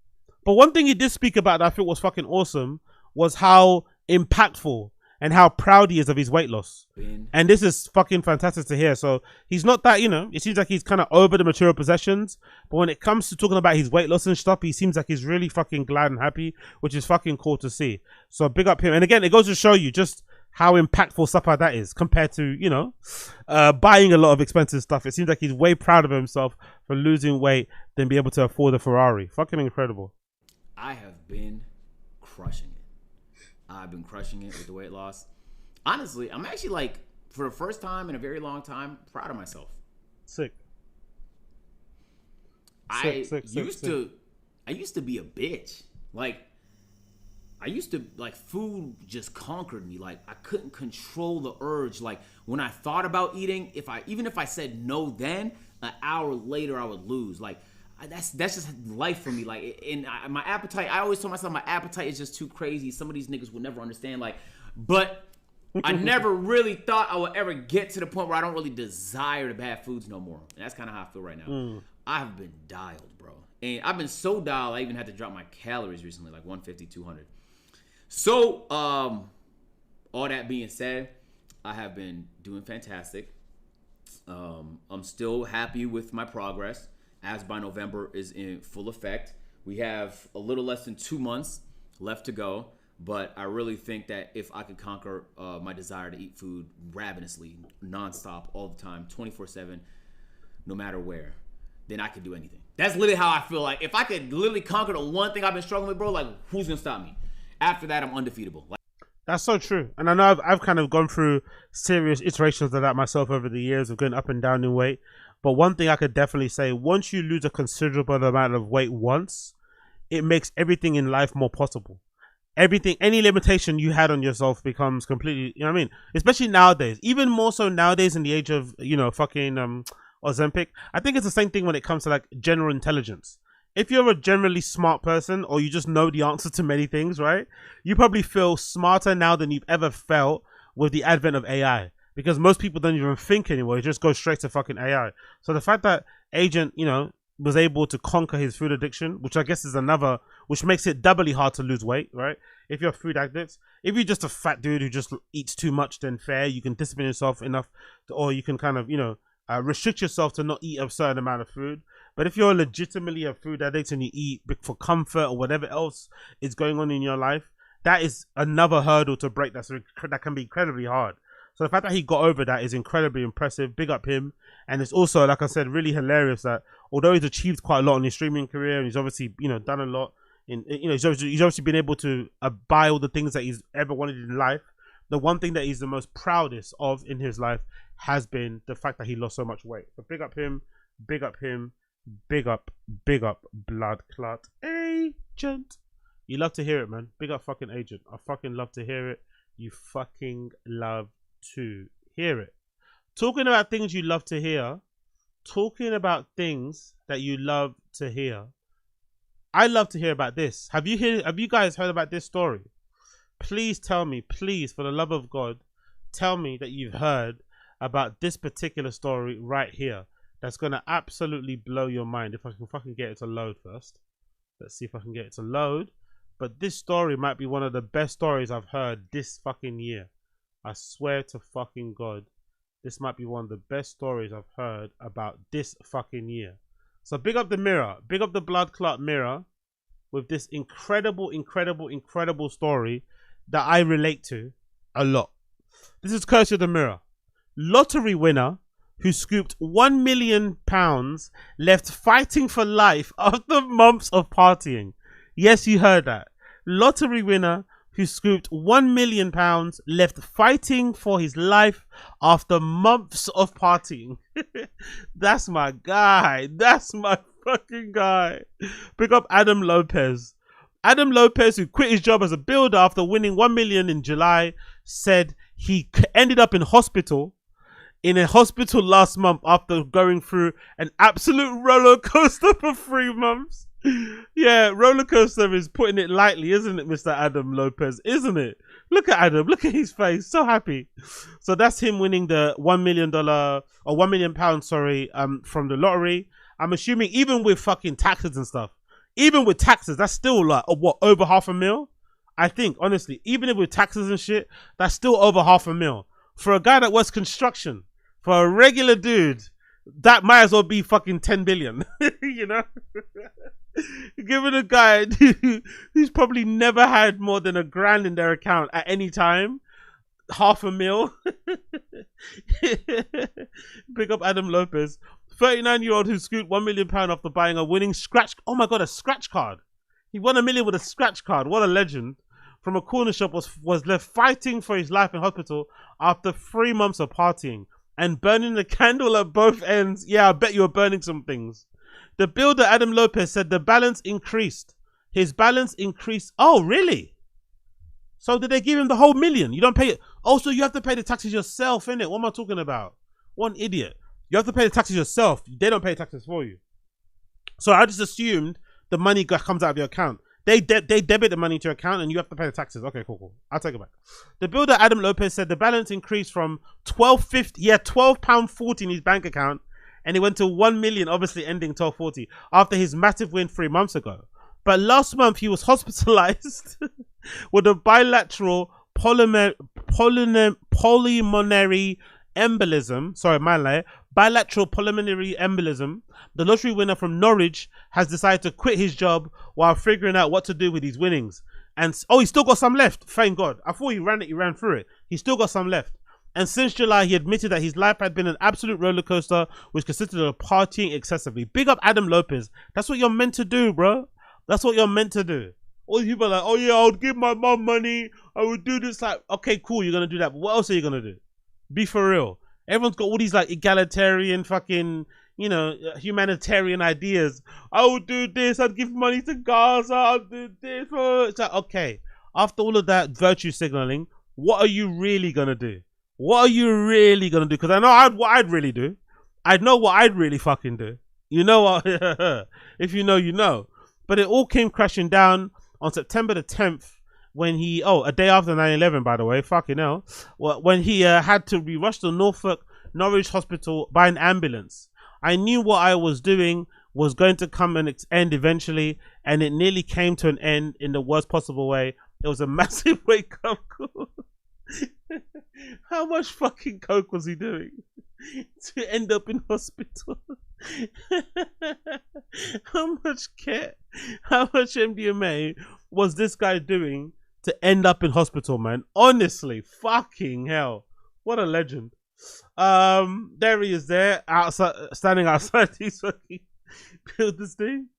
But one thing he did speak about that I thought was fucking awesome was how impactful and how proud he is of his weight loss. And this is fucking fantastic to hear. So he's not that, it seems like he's kind of over the material possessions, but when it comes to talking about his weight loss and stuff, he seems like he's really fucking glad and happy, which is fucking cool to see. So big up him. And again, it goes to show you just how impactful stuff like that is compared to, buying a lot of expensive stuff. It seems like he's way proud of himself for losing weight than be able to afford a Ferrari. Fucking incredible. I have been crushing it. I've been crushing it with the weight loss. Honestly, I'm actually like, for the first time in a very long time, proud of myself. Sick. I used to be a bitch. Like, food just conquered me. Like, I couldn't control the urge. Like, when I thought about eating, even if I said no then, an hour later I would lose. Like, that's just life for me. Like, my appetite, I always told myself my appetite is just too crazy. Some of these niggas will never understand. Like, but I never really thought I would ever get to the point where I don't really desire the bad foods no more. And that's kind of how I feel right now. I have been dialed, bro. And I've been so dialed, I even had to drop my calories recently, like 150, 200. So, all that being said, I have been doing fantastic. I'm still happy with my progress, as by November is in full effect. We have a little less than 2 months left to go, but I really think that if I could conquer my desire to eat food ravenously, nonstop, all the time, 24/7, no matter where, then I could do anything. That's literally how I feel. Like, if I could literally conquer the one thing I've been struggling with, bro, like, who's gonna stop me? After that, I'm undefeatable. Like, that's so true. And I know I've kind of gone through serious iterations of that myself over the years of going up and down in weight. But one thing I could definitely say, once you lose a considerable amount of weight once, it makes everything in life more possible. everything, any limitation you had on yourself becomes completely, you know what I mean? Especially nowadays, even more so nowadays in the age of, you know, fucking Ozempic. I think it's the same thing when it comes to like general intelligence. If you're a generally smart person or you just know the answer to many things, right? You probably feel smarter now than you've ever felt with the advent of AI, because most people don't even think anymore. It just goes straight to fucking AI. So the fact that Agent, you know, was able to conquer his food addiction, which I guess is another, which makes it doubly hard to lose weight, right? If you're a food addict, if you're just a fat dude who just eats too much, then fair, you can discipline yourself enough to, or you can kind of, you know, restrict yourself to not eat a certain amount of food. But if you're legitimately a food addict and you eat for comfort or whatever else is going on in your life, that is another hurdle to break. That can be incredibly hard. So the fact that he got over that is incredibly impressive. Big up him. And it's also, like I said, really hilarious that although he's achieved quite a lot in his streaming career and he's obviously, you know, done a lot in, you know, he's obviously been able to buy all the things that he's ever wanted in life. The one thing that he's the most proudest of in his life has been the fact that he lost so much weight. So big up him, big up him, big up blood clot Agent. You love to hear it, man. Big up fucking Agent. I fucking love to hear it. You fucking love to hear it. Talking about things you love to hear, talking about things that you love to hear, I love to hear about this. Have you guys heard about this story? Please tell me, please, for the love of God, tell me that you've heard about this particular story right here. That's gonna absolutely blow your mind. If I can fucking get it to load first. Let's see if I can get it to load. But this story might be one of the best stories I've heard this fucking year. I swear to fucking God, this might be one of the best stories I've heard about this fucking year. So big up the Mirror, big up the blood clot Mirror with this incredible story that I relate to a lot. This is courtesy of the Mirror. Lottery winner who scooped £1 million left fighting for life after months of partying. Yes, you heard that. Lottery winner who scooped £1 million left fighting for his life after months of partying. That's my guy. That's my fucking guy. Pick up Adam Lopez. Adam Lopez, who quit his job as a builder after winning $1 million in July, said he ended up in a hospital last month after going through an absolute roller coaster for 3 months. Yeah, roller coaster is putting it lightly, isn't it, Mr. Adam Lopez? Isn't it? Look at Adam. Look at his face. So happy. So that's him winning the $1 million or £1 million, sorry, from the lottery. I'm assuming even with fucking taxes and stuff, even with taxes, that's still like what, over $500,000? I think honestly, even if with taxes and shit, that's still over $500,000 for a guy that works construction. For a regular dude, that might as well be fucking 10 billion. You know. Given a guy who's probably never had more than £1,000 in their account at any time, $500,000. Pick up Adam Lopez, 39-year-old who scooped £1 million after buying a winning scratch. Oh my God, a scratch card. He won $1 million with a scratch card. What a legend. From a corner shop was left fighting for his life in hospital after 3 months of partying and burning the candle at both ends. Yeah, I bet you were burning some things. The builder, Adam Lopez, said the balance increased. His balance increased. Oh, really? So did they give him the whole $1 million? You don't pay it. Also, you have to pay the taxes yourself, innit? What am I talking about? One idiot. You have to pay the taxes yourself. They don't pay taxes for you. So I just assumed the money comes out of your account. They debit the money to your account and you have to pay the taxes. Okay, cool. I'll take it back. The builder, Adam Lopez, said the balance increased from £12.40 in his bank account, and it went to $1 million, obviously ending $12.40 after his massive win 3 months ago. But last month he was hospitalized with a bilateral pulmonary embolism. Sorry, bilateral pulmonary embolism. The lottery winner from Norwich has decided to quit his job while figuring out what to do with his winnings. And he's still got some left. Thank God. I thought he ran through it. He's still got some left. And since July, he admitted that his life had been an absolute roller coaster, which consisted of partying excessively. Big up Adam Lopez. That's what you're meant to do, bro. That's what you're meant to do. All these people are like, oh yeah, I would give my mom money. I would do this. Like, okay, cool, you're going to do that. But what else are you going to do? Be for real. Everyone's got all these like egalitarian fucking, you know, humanitarian ideas. I would do this. I'd give money to Gaza. I'll do this. It's like, okay, after all of that virtue signaling, what are you really gonna do? What are you really gonna do? Because I know what I'd really do. I know what I'd really fucking do. You know what? If you know, you know. But it all came crashing down on September the 10th when he, a day after 9/11, by the way, fucking hell, when he had to be rushed to Norwich Hospital by an ambulance. I knew what I was doing was going to come and end eventually, and it nearly came to an end in the worst possible way. It was a massive wake-up call. How much fucking coke was he doing to end up in hospital? How much kit, how much MDMA was this guy doing to end up in hospital, man? Honestly, fucking hell. What a legend. There he is there, outside, standing outside his fucking builder's thing.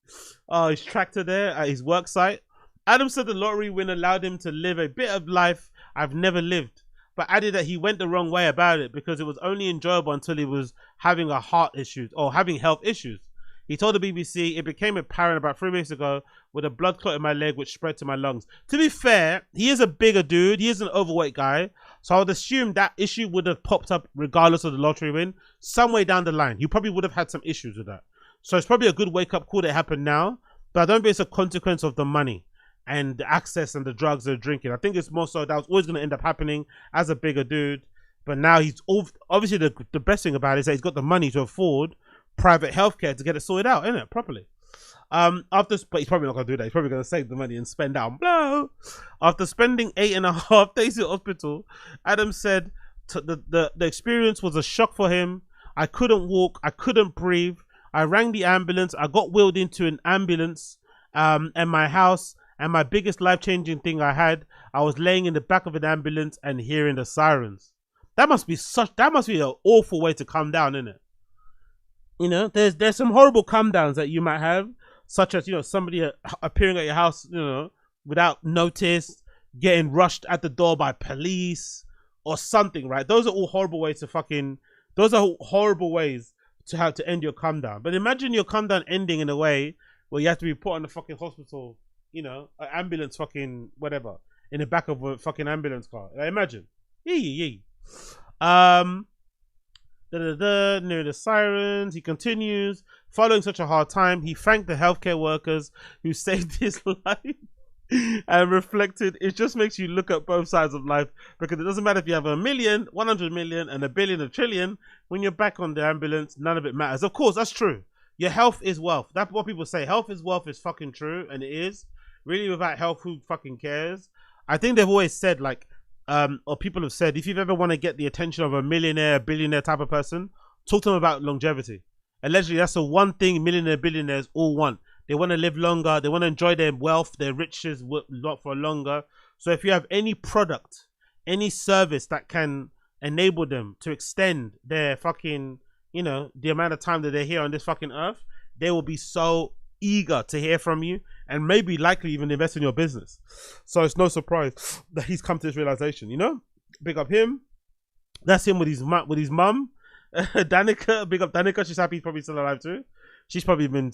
His tractor there at his work site. Adam said the lottery win allowed him to live a bit of life I've never lived, but added that he went the wrong way about it because it was only enjoyable until he was having a heart issue or having health issues. He told the BBC, it became apparent about 3 weeks ago with a blood clot in my leg which spread to my lungs. To be fair, he is a bigger dude. He is an overweight guy. So I would assume that issue would have popped up regardless of the lottery win. Some way down the line, he probably would have had some issues with that. So it's probably a good wake-up call that happened now. But I don't think it's a consequence of the money and the access and the drugs they're drinking. I think it's more so that was always going to end up happening as a bigger dude. But now he's obviously the best thing about it is that he's got the money to afford private healthcare to get it sorted out, innit? Properly. But he's probably not going to do that. He's probably going to save the money and spend out. Blow. After spending 8.5 days in hospital, Adam said the experience was a shock for him. I couldn't walk. I couldn't breathe. I rang the ambulance. I got wheeled into an ambulance and my house. And my biggest life-changing thing I was laying in the back of an ambulance and hearing the sirens. That must be an awful way to come down, isn't it? You know, there's some horrible come downs that you might have, such as, you know, somebody appearing at your house, you know, without notice, getting rushed at the door by police or something, right? Those are all horrible ways to have to end your come down. But imagine your come down ending in a way where you have to be put on the fucking hospital, you know, an ambulance fucking whatever in the back of a fucking ambulance car. Like, imagine. Near the sirens, he continues. Following such a hard time, he thanked the healthcare workers who saved his life and reflected, it just makes you look at both sides of life, because it doesn't matter if you have 1 million, 100 million, and 1 billion, 1 trillion. When you're back on the ambulance, none of it matters. Of course, that's true. Your health is wealth. That's what people say. Health is wealth is fucking true, and it is. Really, without health, who fucking cares? I think they've always said, like, or people have said, if you've ever want to get the attention of a millionaire, billionaire type of person, talk to them about longevity. Allegedly, that's the one thing millionaire, billionaires all want. They want to live longer. They want to enjoy their wealth, their riches for longer. So if you have any product, any service that can enable them to extend their fucking, you know, the amount of time that they're here on this fucking earth, they will be so eager to hear from you and maybe likely even invest in your business. So it's no surprise that he's come to this realization, you know? Big up him. That's him with his mum. Danica, big up Danica. She's happy he's probably still alive too. She's probably been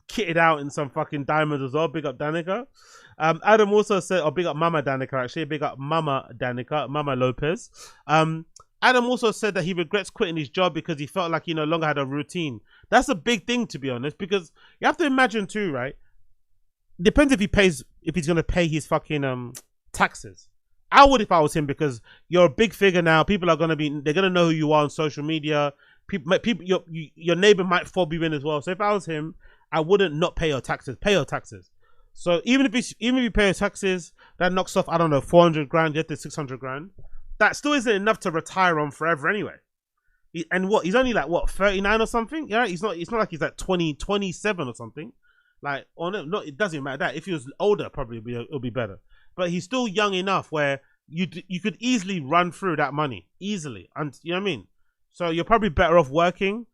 kitted out in some fucking diamonds as well. Big up Danica. Adam also said, big up Mama Danica actually. Big up Mama Danica, Mama Lopez. Adam also said that he regrets quitting his job because he felt like he no longer had a routine. That's a big thing, to be honest, because you have to imagine too, right? Depends if he's going to pay his fucking taxes. I would if I was him, because you're a big figure now. People are they're going to know who you are on social media. Your neighbor might fob you in as well. So if I was him, I wouldn't not pay your taxes. Pay your taxes. So even if you pay your taxes, that knocks off, I don't know, 400 grand, get to 600 grand. That still isn't enough to retire on forever anyway. He's only like, 39 or something? Yeah, it's not like he's like 27 or something. Like, or no, it doesn't matter that. If he was older, probably it'll be better. But he's still young enough where you could easily run through that money. Easily. And you know what I mean? So you're probably better off working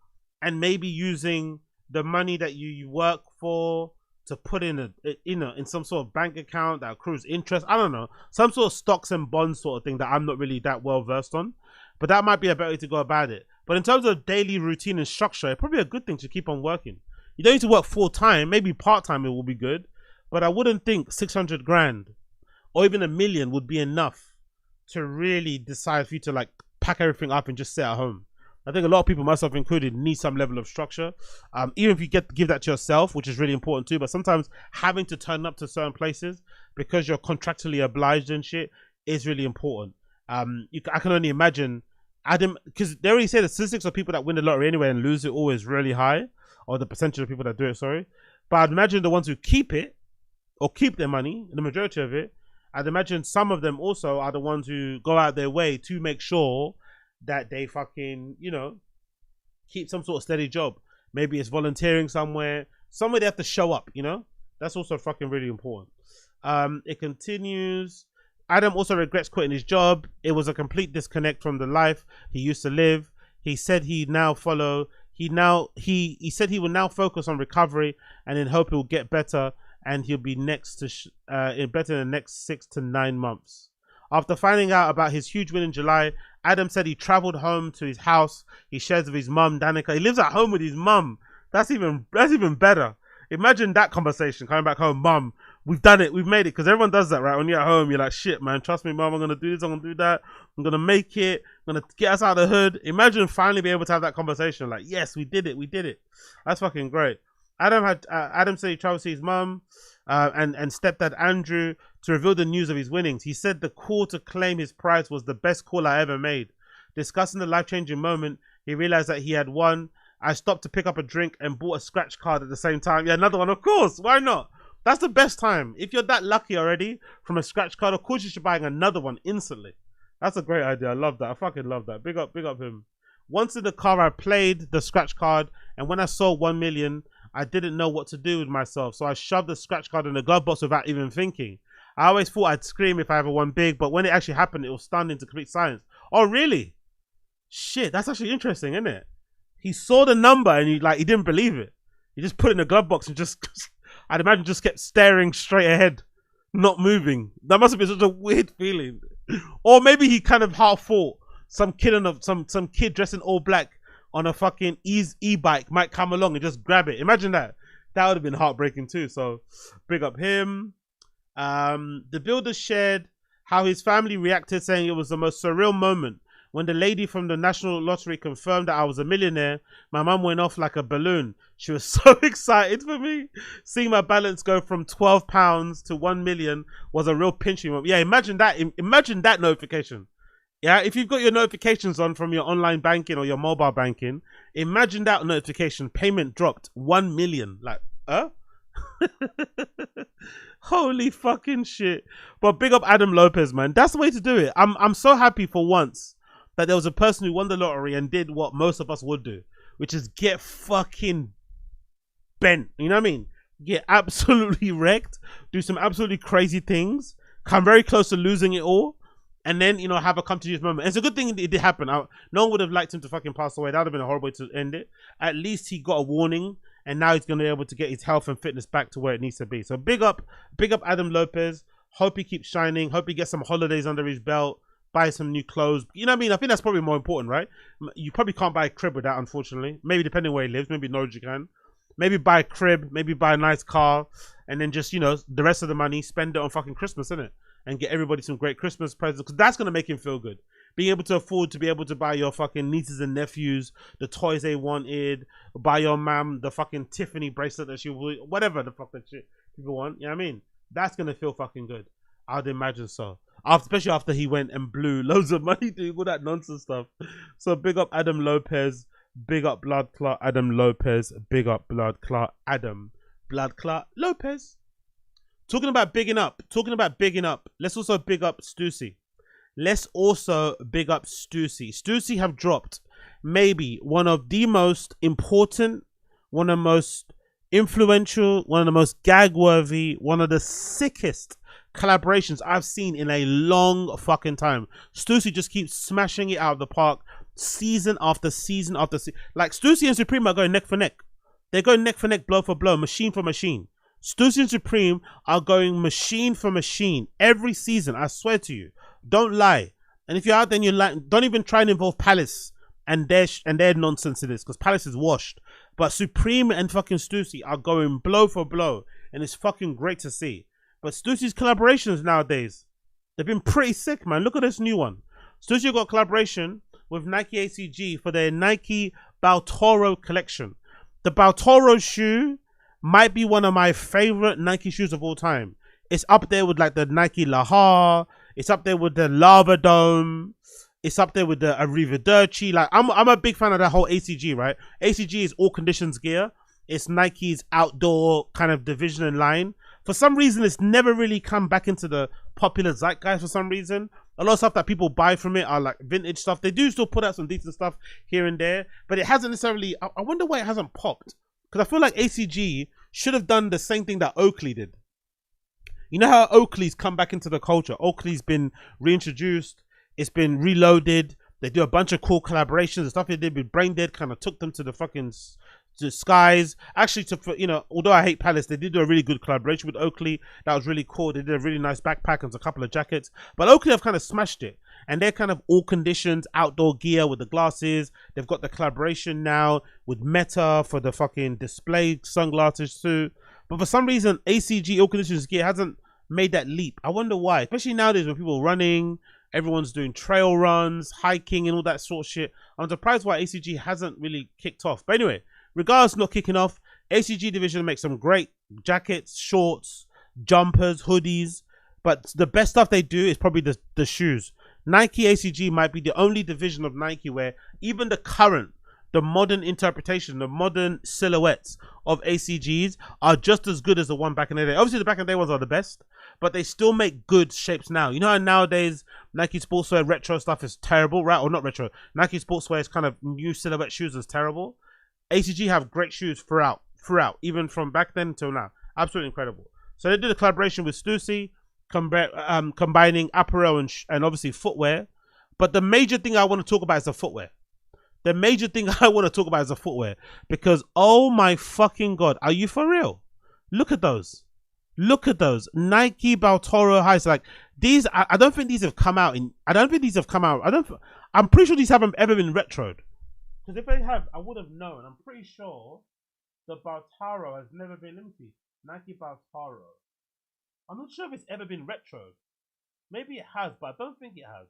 and maybe using the money that you work for to put in in some sort of bank account that accrues interest. I don't know, some sort of stocks and bonds sort of thing that I'm not really that well versed on, but that might be a better way to go about it. But in terms of daily routine and structure, it's probably a good thing to keep on working. You don't need to work full time, maybe part time it will be good, but I wouldn't think 600 grand or even 1 million would be enough to really decide for you to like pack everything up and just sit at home. I think a lot of people, myself included, need some level of structure. Even if you give that to yourself, which is really important too, but sometimes having to turn up to certain places because you're contractually obliged and shit is really important. I can only imagine Adam, because they already say the statistics of people that win the lottery anyway and lose it all is really high, or the percentage of people that do it, sorry. But I'd imagine the ones who keep it, or keep their money, the majority of it, I'd imagine some of them also are the ones who go out their way to make sure that they fucking, you know, keep some sort of steady job. Maybe it's volunteering somewhere they have to show up, you know. That's also fucking really important. It continues. Adam also regrets quitting his job. It was a complete disconnect from the life he used to live. He said he said he will now focus on recovery and in hope it will get better and he'll be better in the next 6 to 9 months. After finding out about his huge win in July, Adam said he traveled home to his house he shares with his mum, Danica. He lives at home with his mum. That's even better. Imagine that conversation, coming back home, mum, we've done it, we've made it. Because everyone does that, right? When you're at home, you're like, shit, man, trust me, mum, I'm going to do this, I'm going to do that. I'm going to make it. I'm going to get us out of the hood. Imagine finally being able to have that conversation. Like, yes, we did it. That's fucking great. Adam said he traveled to his mum and stepdad Andrew to reveal the news of his winnings. He said the call to claim his prize was the best call I ever made. Discussing the life-changing moment, he realized that he had won. I stopped to pick up a drink and bought a scratch card at the same time. Yeah, another one, of course. Why not? That's the best time. If you're that lucky already from a scratch card, of course you should buy another one instantly. That's a great idea. I love that. I fucking love that. Big up him. Once in the car, I played the scratch card, and when I saw 1 million, I didn't know what to do with myself, so I shoved the scratch card in the glove box without even thinking. I always thought I'd scream if I ever won big, but when it actually happened, it was stunned into complete silence. Oh, really? Shit, that's actually interesting, isn't it? He saw the number and he didn't believe it. He just put it in the glove box and I'd imagine just kept staring straight ahead, not moving. That must have been such a weird feeling. Or maybe he kind of half thought some kid dressed in all black on a fucking e-bike might come along and just grab it. Imagine that. That would have been heartbreaking too. So big up him. The builder shared how his family reacted, saying it was the most surreal moment. When the lady from the National Lottery confirmed that I was a millionaire, my mum went off like a balloon. She was so excited for me. Seeing my balance go from £12 to 1 million was a real pinching moment. Yeah, imagine that. Imagine that notification. Yeah, if you've got your notifications on from your online banking or your mobile banking, imagine that notification. Payment dropped 1 million. Like, holy fucking shit. But big up Adam Lopez, man. That's the way to do it. I'm so happy for once that there was a person who won the lottery and did what most of us would do, which is get fucking bent. You know what I mean? Get absolutely wrecked, do some absolutely crazy things, come very close to losing it all, and then, you know, have a come to Jesus moment. And it's a good thing it did happen. No one would have liked him to fucking pass away. That would have been a horrible way to end it. At least he got a warning, and now he's going to be able to get his health and fitness back to where it needs to be. So big up Adam Lopez. Hope he keeps shining. Hope he gets some holidays under his belt. Buy some new clothes. You know what I mean? I think that's probably more important, right? You probably can't buy a crib with that, unfortunately. Maybe depending where he lives. Maybe Norwich you can. Maybe buy a crib.Maybe buy a nice car. And then just, you know, the rest of the money, spend it on fucking Christmas, innit? And get everybody some great Christmas presents. Because that's going to make him feel good. Being able to afford to be able to buy your fucking nieces and nephews the toys they wanted. Buy your mum the fucking Tiffany bracelet that she would. Whatever the fuck that shit people want. You know what I mean? That's going to feel fucking good. I'd imagine so. Especially after he went and blew loads of money doing all that nonsense stuff. So big up Adam Lopez. Big up Blood Clot Adam Lopez. Big up Blood Clot Adam Blood Clot Lopez. Talking about bigging up. Let's also big up Stussy. Stussy have dropped maybe one of the most important, one of the most influential, one of the most gag-worthy, one of the sickest collaborations I've seen in a long fucking time. Stussy just keeps smashing it out of the park season after season after season. Like Stussy and Supreme are going neck for neck. They're going neck for neck, blow for blow, machine for machine. Stussy and Supreme are going machine for machine every season. I swear to you. Don't lie. And if you're out there and you're lying, don't even try and involve Palace and their nonsense in this, because Palace is washed. But Supreme and fucking Stussy are going blow for blow, and it's fucking great to see. But Stussy's collaborations nowadays, they've been pretty sick, man. Look at this new one. Stussy got collaboration with Nike ACG for their Nike Baltoro collection. The Baltoro shoe might be one of my favorite Nike shoes of all time. It's up there with like the Nike Lahar. It's up there with the Lava Dome. It's up there with the Arrivederci. Like I'm a big fan of that whole ACG, right? ACG is all conditions gear. It's Nike's outdoor kind of division and line. For some reason, it's never really come back into the popular zeitgeist for some reason. A lot of stuff that people buy from it are like vintage stuff. They do still put out some decent stuff here and there, but it hasn't necessarily, I wonder why it hasn't popped. Because I feel like ACG should have done the same thing that Oakley did. You know how Oakley's come back into the culture? Oakley's been reintroduced. It's been reloaded. They do a bunch of cool collaborations. The stuff they did with Brain Dead kind of took them to the fucking skies. Actually, you know, although I hate Palace, they did do a really good collaboration with Oakley. That was really cool. They did a really nice backpack and a couple of jackets. But Oakley have kind of smashed it. And they're kind of all conditions, outdoor gear with the glasses. They've got the collaboration now with Meta for the fucking display sunglasses too. But for some reason, ACG all conditions gear hasn't made that leap. I wonder why. Especially nowadays when people are running, everyone's doing trail runs, hiking and all that sort of shit. I'm surprised why ACG hasn't really kicked off. But anyway, regardless of not kicking off, ACG division makes some great jackets, shorts, jumpers, hoodies. But the best stuff they do is probably the shoes. Nike ACG might be the only division of Nike where even the modern interpretation, the modern silhouettes of ACGs are just as good as the one back in the day. Obviously, the back in the day ones are the best, but they still make good shapes now. You know how nowadays Nike sportswear retro stuff is terrible, right? Or not retro. Nike sportswear is kind of new silhouette shoes is terrible. ACG have great shoes throughout, even from back then until now. Absolutely incredible. So they did a collaboration with Stussy, combining apparel and obviously footwear. But the major thing I want to talk about is the footwear. The major thing I want to talk about is the footwear. Because, oh my fucking God, are you for real? Look at those. Look at those. Nike Baltoro highs. Like, these, I don't think these have come out I'm pretty sure these haven't ever been retroed. Because if they have, I would have known. I'm pretty sure the Baltoro has never been limited. Nike Baltoro. I'm not sure if it's ever been retroed. Maybe it has, but I don't think it has.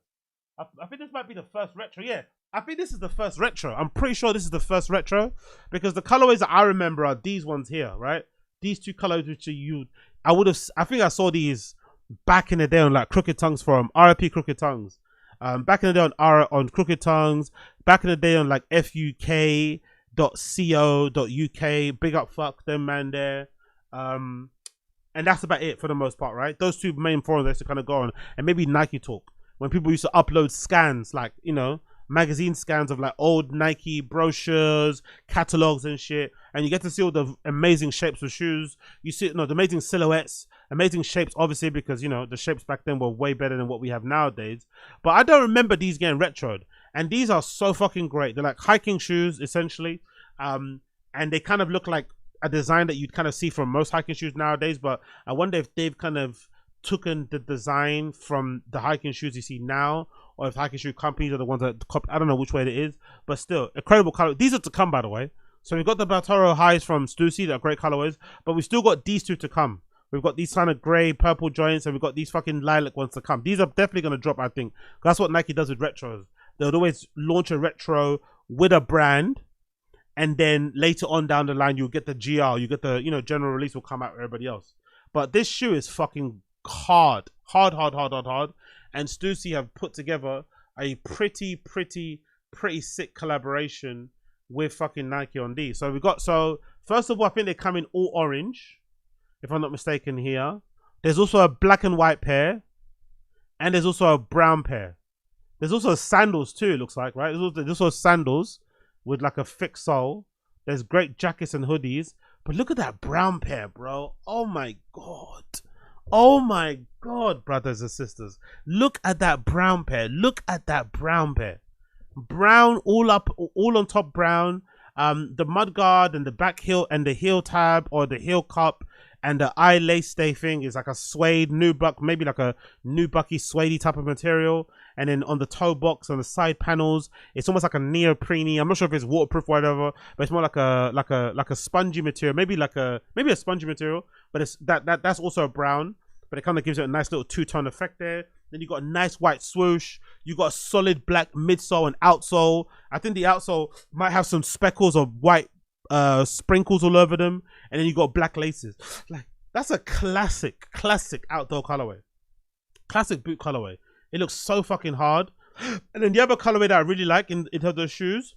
I think this might be the first retro. Yeah, I think this is the first retro. I'm pretty sure this is the first retro because the colorways that I remember are these ones here, right? These two colors which are you. I think I saw these back in the day on like Crooked Tongues forum, RIP Crooked Tongues. Back in the day on Crooked Tongues. Back in the day on like fuk.co.uk. Big up, fuck them, man. There. And that's about it for the most part, right? Those two main forums I used to kind of go on, and maybe Nike Talk when people used to upload scans, like, you know, magazine scans of like old Nike brochures, catalogs and shit, and you get to see all the amazing shapes of shoes. You see, the amazing silhouettes, amazing shapes, obviously, because, you know, the shapes back then were way better than what we have nowadays. But I don't remember these getting retroed, and these are so fucking great. They're like hiking shoes essentially, and they kind of look like a design that you'd kind of see from most hiking shoes nowadays. But I wonder if they've kind of taken the design from the hiking shoes you see now, or if hiking shoe companies are the ones that copy. I don't know which way it is, but still incredible color. These are to come, by the way. So we've got the Baltoro highs from Stussy, that are great colorways, but we still got these two to come. We've got these kind of gray purple joints, and we've got these fucking lilac ones to come. These are definitely going to drop, I think. That's what Nike does with retros. They'll always launch a retro with a brand, and then later on down the line, you'll get the GR, you get the, you know, general release will come out with everybody else. But this shoe is fucking hard. And Stussy have put together a pretty sick collaboration with fucking Nike on these. So we got, first of all, I think they come in all orange, if I'm not mistaken here. There's also a black and white pair, and there's also a brown pair. There's also sandals too, it looks like, right? There's also sandals with like a thick sole. There's great jackets and hoodies, but look at that brown pair, bro. Oh my God. Oh my God, brothers and sisters. Look at that brown pair. Look at that brown pair. Brown, all on top brown. The mudguard and the back heel and the heel tab or the heel cup and the eye lace stay thing is like a suede nubuck, maybe like a nubucky suede type of material. And then on the toe box, on the side panels, it's almost like a neoprene. I'm not sure if it's waterproof or whatever, but it's more like a spongy material, maybe a spongy material. But it's that's also a brown. but it kind of gives it a nice little two-tone effect there. Then you got a nice white swoosh. You got a solid black midsole and outsole. I think the outsole might have some speckles of white sprinkles all over them, and then you got black laces. Like, that's a classic outdoor colorway, classic boot colorway. It looks so fucking hard. And then the other colorway that I really like in terms of those shoes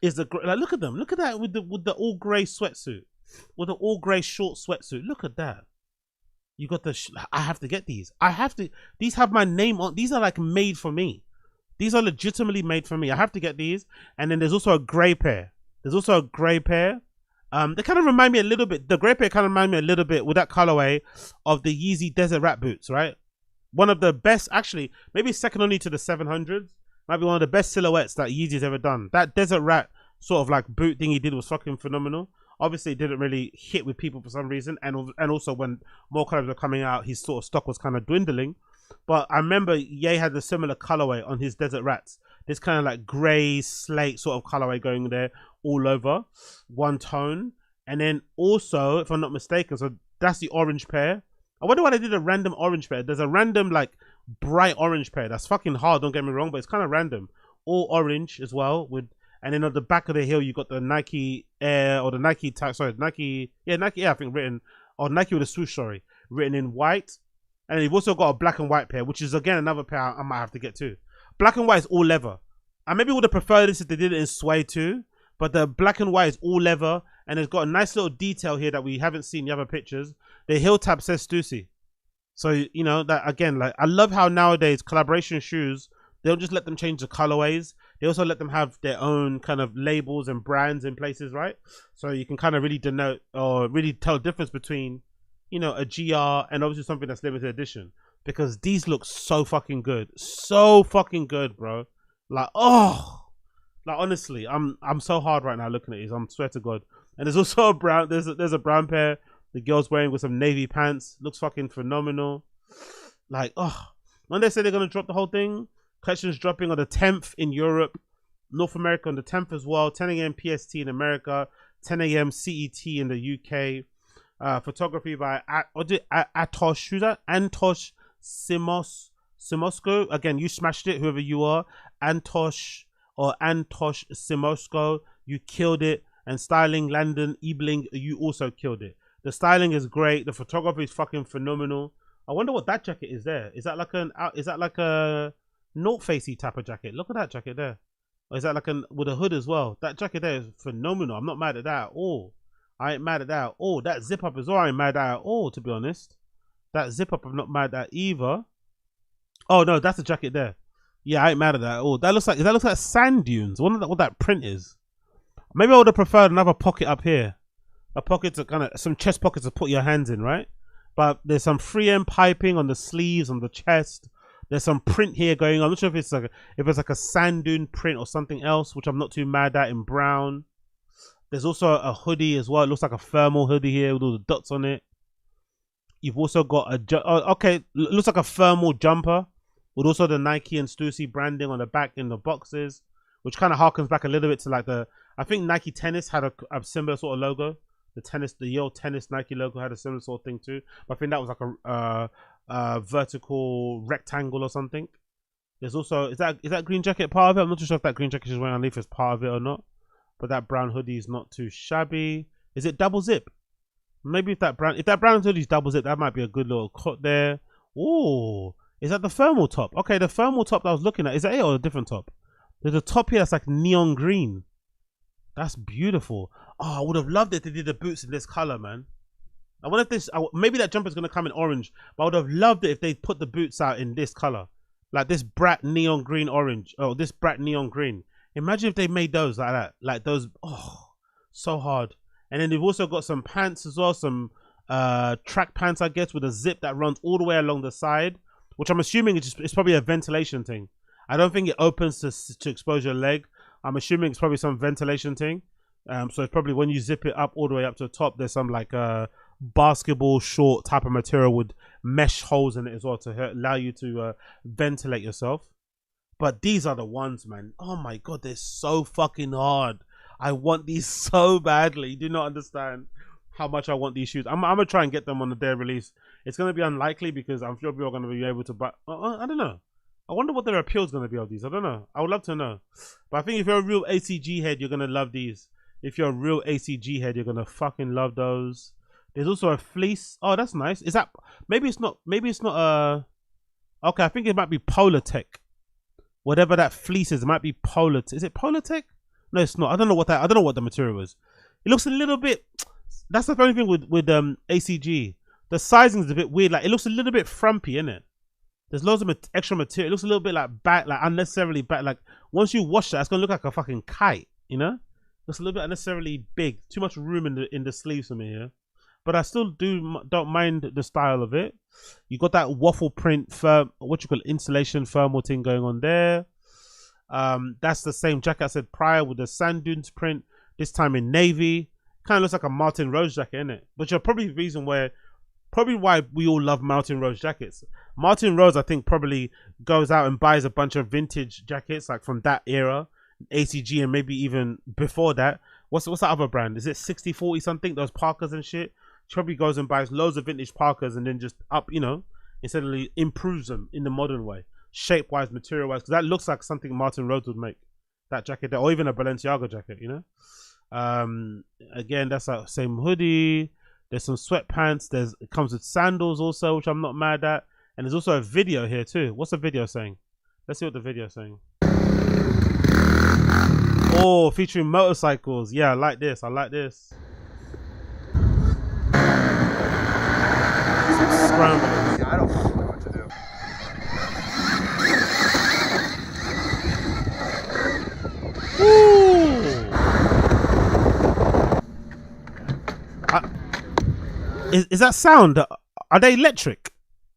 is the, like, look at them, look at that with the all gray sweatsuit, with the all gray short sweatsuit. Look at that. You got the, I have to get these. These have my name on. These are like made for me. These are legitimately made for me. I have to get these. And then there's also a gray pair. They kind of remind me a little bit. The gray pair kind of remind me a little bit with that colorway of the Yeezy Desert Rat boots, right? One of the best, actually, maybe second only to the 700s. Might be one of the best silhouettes that Yeezy's ever done. That Desert Rat sort of like boot thing he did was fucking phenomenal. Obviously, it didn't really hit with people for some reason, and also when more colors were coming out, his sort of stock was kind of dwindling. But I remember Ye had a similar colorway on his Desert Rats. This kind of like grey slate sort of colorway going there all over, one tone. And then also, if I'm not mistaken, so that's the orange pair. I wonder why they did a random orange pair. There's a random like bright orange pair. That's fucking hard, don't get me wrong, but it's kind of random. All orange as well with. And then on the back of the heel, you got the Nike Air or the Nike tag. Sorry, Nike Air, I think written, or Nike with a swoosh, sorry, written in white. And then you've also got a black and white pair, which is again another pair I might have to get too. Black and white is all leather. I maybe would have preferred this if they did it in suede too, but the black and white is all leather, and it's got a nice little detail here that we haven't seen in the other pictures. The heel tab says Stussy. So, you know, that again, like, I love how nowadays collaboration shoes, they don't just let them change the colorways. They also let them have their own kind of labels and brands in places, right? So you can kind of really denote or really tell the difference between, you know, a GR and obviously something that's limited edition. Because these look so fucking good. So fucking good, bro. Like, oh, like honestly, I'm so hard right now looking at these. I swear to God. And there's also a brown, there's a brown pair the girl's wearing with some navy pants. Looks fucking phenomenal. Like, oh, when they say they're gonna drop the whole thing, collection's dropping on the 10th in Europe, North America on the 10th as well. 10 a.m. PST in America, 10 a.m. CET in the UK. Photography by Atosh. Who's that? Antosh Simosko. Again, you smashed it, whoever you are. Antosh Simosko, you killed it. And styling, Landon Ebling, you also killed it. The styling is great. The photography is fucking phenomenal. I wonder what that jacket is there. Is that like a North Facey type of jacket? Look at that jacket there. Or is that like with a hood as well? That jacket there is phenomenal. I'm not mad at that at all. I ain't mad at that at all. That zip up as well, I ain't mad at all, to be honest. That zip up I'm not mad at either. Oh no, that's a jacket there. Yeah, I ain't mad at that at all. That looks like sand dunes. I wonder what that print is. Maybe I would have preferred another pocket up here. A pocket to kind of, some chest pockets to put your hands in, right? But there's some 3M piping on the sleeves, on the chest. There's some print here going on. I'm not sure if it's like a sand dune print or something else, which I'm not too mad at, in brown. There's also a hoodie as well. It looks like a thermal hoodie here with all the dots on it. You've also got looks like a thermal jumper with also the Nike and Stussy branding on the back in the boxes, which kind of harkens back a little bit to like I think Nike Tennis had a similar sort of logo. The Yale Tennis Nike logo had a similar sort of thing too. But I think that was like a vertical rectangle or something. There's also, is that green jacket part of it? I'm not too sure if that green jacket she's wearing underneath is part of it or not. But that brown hoodie is not too shabby. Is it double zip? Maybe if that brown hoodie is double zip, that might be a good little cut there. Oh, is that the thermal top? Okay, the thermal top that I was looking at, is that it or a different top? There's a top here that's like neon green. That's beautiful. Oh, I would have loved it if they did the boots in this color, man. I wonder if this, maybe that jumper is going to come in orange, but I would have loved it if they put the boots out in this color. Like this brat neon green orange. Oh, this brat neon green. Imagine if they made those like that. Like those, oh, so hard. And then they've also got some pants as well. Some track pants, I guess, with a zip that runs all the way along the side, which I'm assuming it's probably a ventilation thing. I don't think it opens to expose your leg. I'm assuming it's probably some ventilation thing. So it's probably when you zip it up all the way up to the top, there's some like basketball short type of material with mesh holes in it as well to allow you to ventilate yourself. But these are the ones, man. Oh my God, they're so fucking hard. I want these so badly. You do not understand. how much I want these shoes. I'm gonna try and get them on the day of release. It's gonna be unlikely because I'm sure people are gonna be able to buy. I don't know. I wonder what their appeal is gonna be of these. I don't know. I would love to know. But I think if you're a real ACG head, you're gonna love these. If you're a real ACG head, you're gonna fucking love those. There's also a fleece. Oh, that's nice. Is that maybe it's not? Maybe it's not. Okay, I think it might be Polartec. Whatever that fleece is, it might be Polartec. Is it Polartec? No, it's not. I don't know what that. I don't know what the material is. It looks a little bit. That's the funny thing with ACG. The sizing is a bit weird. Like it looks a little bit frumpy, innit? There's loads of extra material. It looks a little bit like bad, like unnecessarily bad. Like once you wash that, it's gonna look like a fucking kite. You know? It's a little bit unnecessarily big. Too much room in the sleeves for me here. But I still don't mind the style of it. You got that waffle print insulation thermal thing going on there. That's the same jacket I said prior with the sand dunes print. This time in navy. Kind of looks like a Martin Rose jacket, innit? Which are probably the reason probably why we all love Martin Rose jackets. Martin Rose, I think, probably goes out and buys a bunch of vintage jackets like from that era, ACG, and maybe even before that. What's that other brand? Is it 60-40 something? Those Parkers and shit. She probably goes and buys loads of vintage Parkers and then just instead of improves them in the modern way, shape wise, material wise, because that looks like something Martin Rose would make. That jacket there, or even a Balenciaga jacket, you know. Again, that's that same hoodie. There's some sweatpants. It comes with sandals also, which I'm not mad at. And there's also a video here too. What's the video saying? Let's see what the video is saying. Oh, featuring motorcycles. Yeah, I like this. I like this. Scramble. Yeah, I don't fucking know what to do. Is that sound? Are they electric?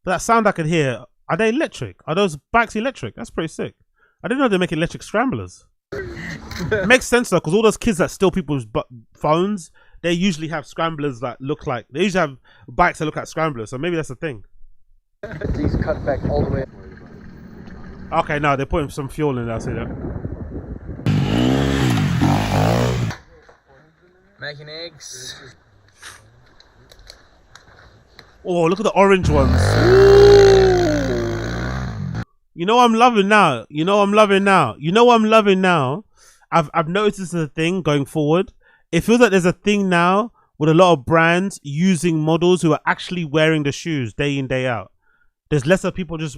That sound I could hear. Are they electric? Are those bikes electric? That's pretty sick. I didn't know they make electric scramblers. It makes sense though, because all those kids that steal people's phones, they usually have scramblers that look like. They usually have bikes that look like scramblers. So maybe that's the thing. These cut back all the way. Okay, no, they're putting some fuel in there. I see that. Making eggs. Oh, look at the orange ones. You know what I'm loving now. You know what I'm loving now. You know what I'm loving now. I've noticed this is a thing going forward. It feels like there's a thing now with a lot of brands using models who are actually wearing the shoes day in, day out. There's less of people just,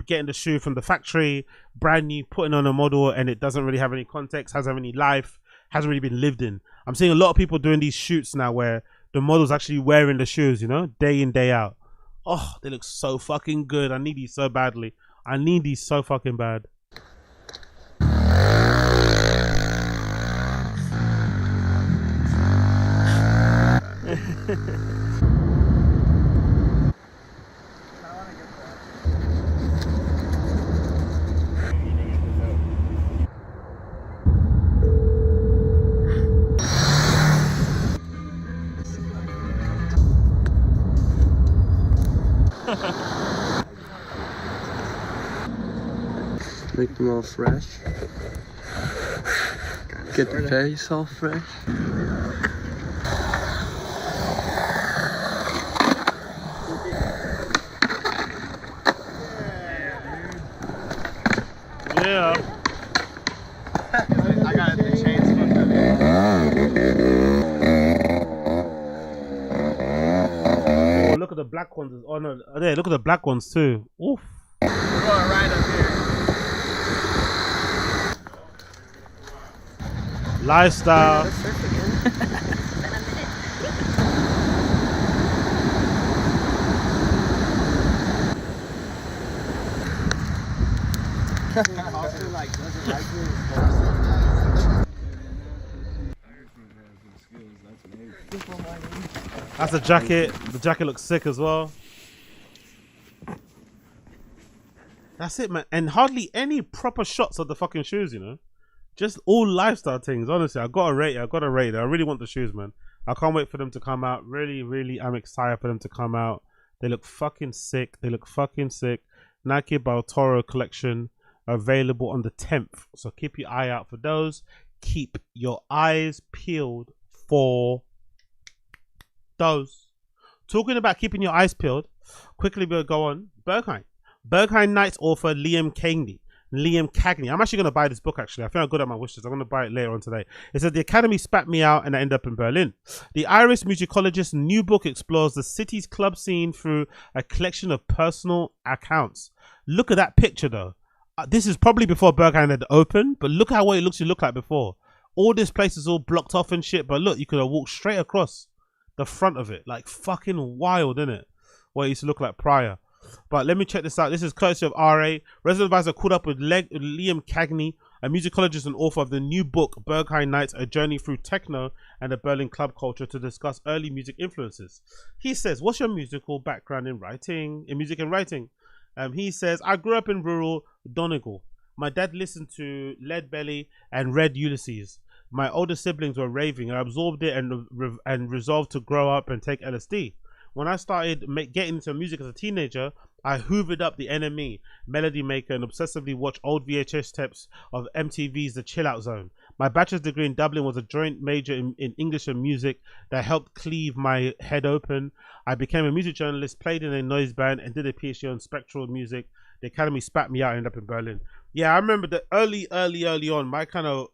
getting the shoe from the factory, brand new, putting on a model, and it doesn't really have any context, hasn't have any life, hasn't really been lived in. I'm seeing a lot of people doing these shoots now where the model's actually wearing the shoes, day in, day out. Oh, they look so fucking good. I need these so badly. I need these so fucking bad. Make them all fresh. Get the face all fresh. Yeah. I got the chains. Oh, look at the black ones. Oh no, there. Look at the black ones too. Oof. We're going right up here. Lifestyle. That's a jacket. The jacket looks sick as well. That's it, man. And hardly any proper shots of the fucking shoes, Just all lifestyle things. Honestly, I gotta rate it. I really want the shoes, man. I can't wait for them to come out. Really, really, I'm excited for them to come out. They look fucking sick. Nike Baltoro collection available on the 10th. So keep your eye out for those. Keep your eyes peeled for Those. Talking about keeping your eyes peeled, quickly we'll go on. Berghain Nights author Liam Cagney. I'm actually going to buy this book, actually. I think I'm good at my wishes. I'm going to buy it later on today. It said, the Academy spat me out and I end up in Berlin. The Irish musicologist's new book explores the city's club scene through a collection of personal accounts. Look at that picture, though. This is probably before Berghain had opened, but look how what it looks like before. All this place is all blocked off and shit, but look, you could have walked straight across the front of it. Like, fucking wild, isn't it? What it used to look like prior. But let me check this out. This is courtesy of RA. Resident Advisor caught up with Liam Cagney, a musicologist and author of the new book, Berghain Nights, A Journey Through Techno and the Berlin Club Culture, to discuss early music influences. He says, what's your musical background in music and writing? He says, I grew up in rural Donegal. My dad listened to Lead Belly and read Ulysses. My older siblings were raving. I absorbed it and resolved to grow up and take LSD. When I started getting into music as a teenager, I hoovered up the NME, Melody Maker, and obsessively watched old VHS tapes of MTV's The Chill Out Zone. My bachelor's degree in Dublin was a joint major in English and music that helped cleave my head open. I became a music journalist, played in a noise band, and did a PhD on spectral music. The Academy spat me out and ended up in Berlin. Yeah, I remember the early on, my kind of,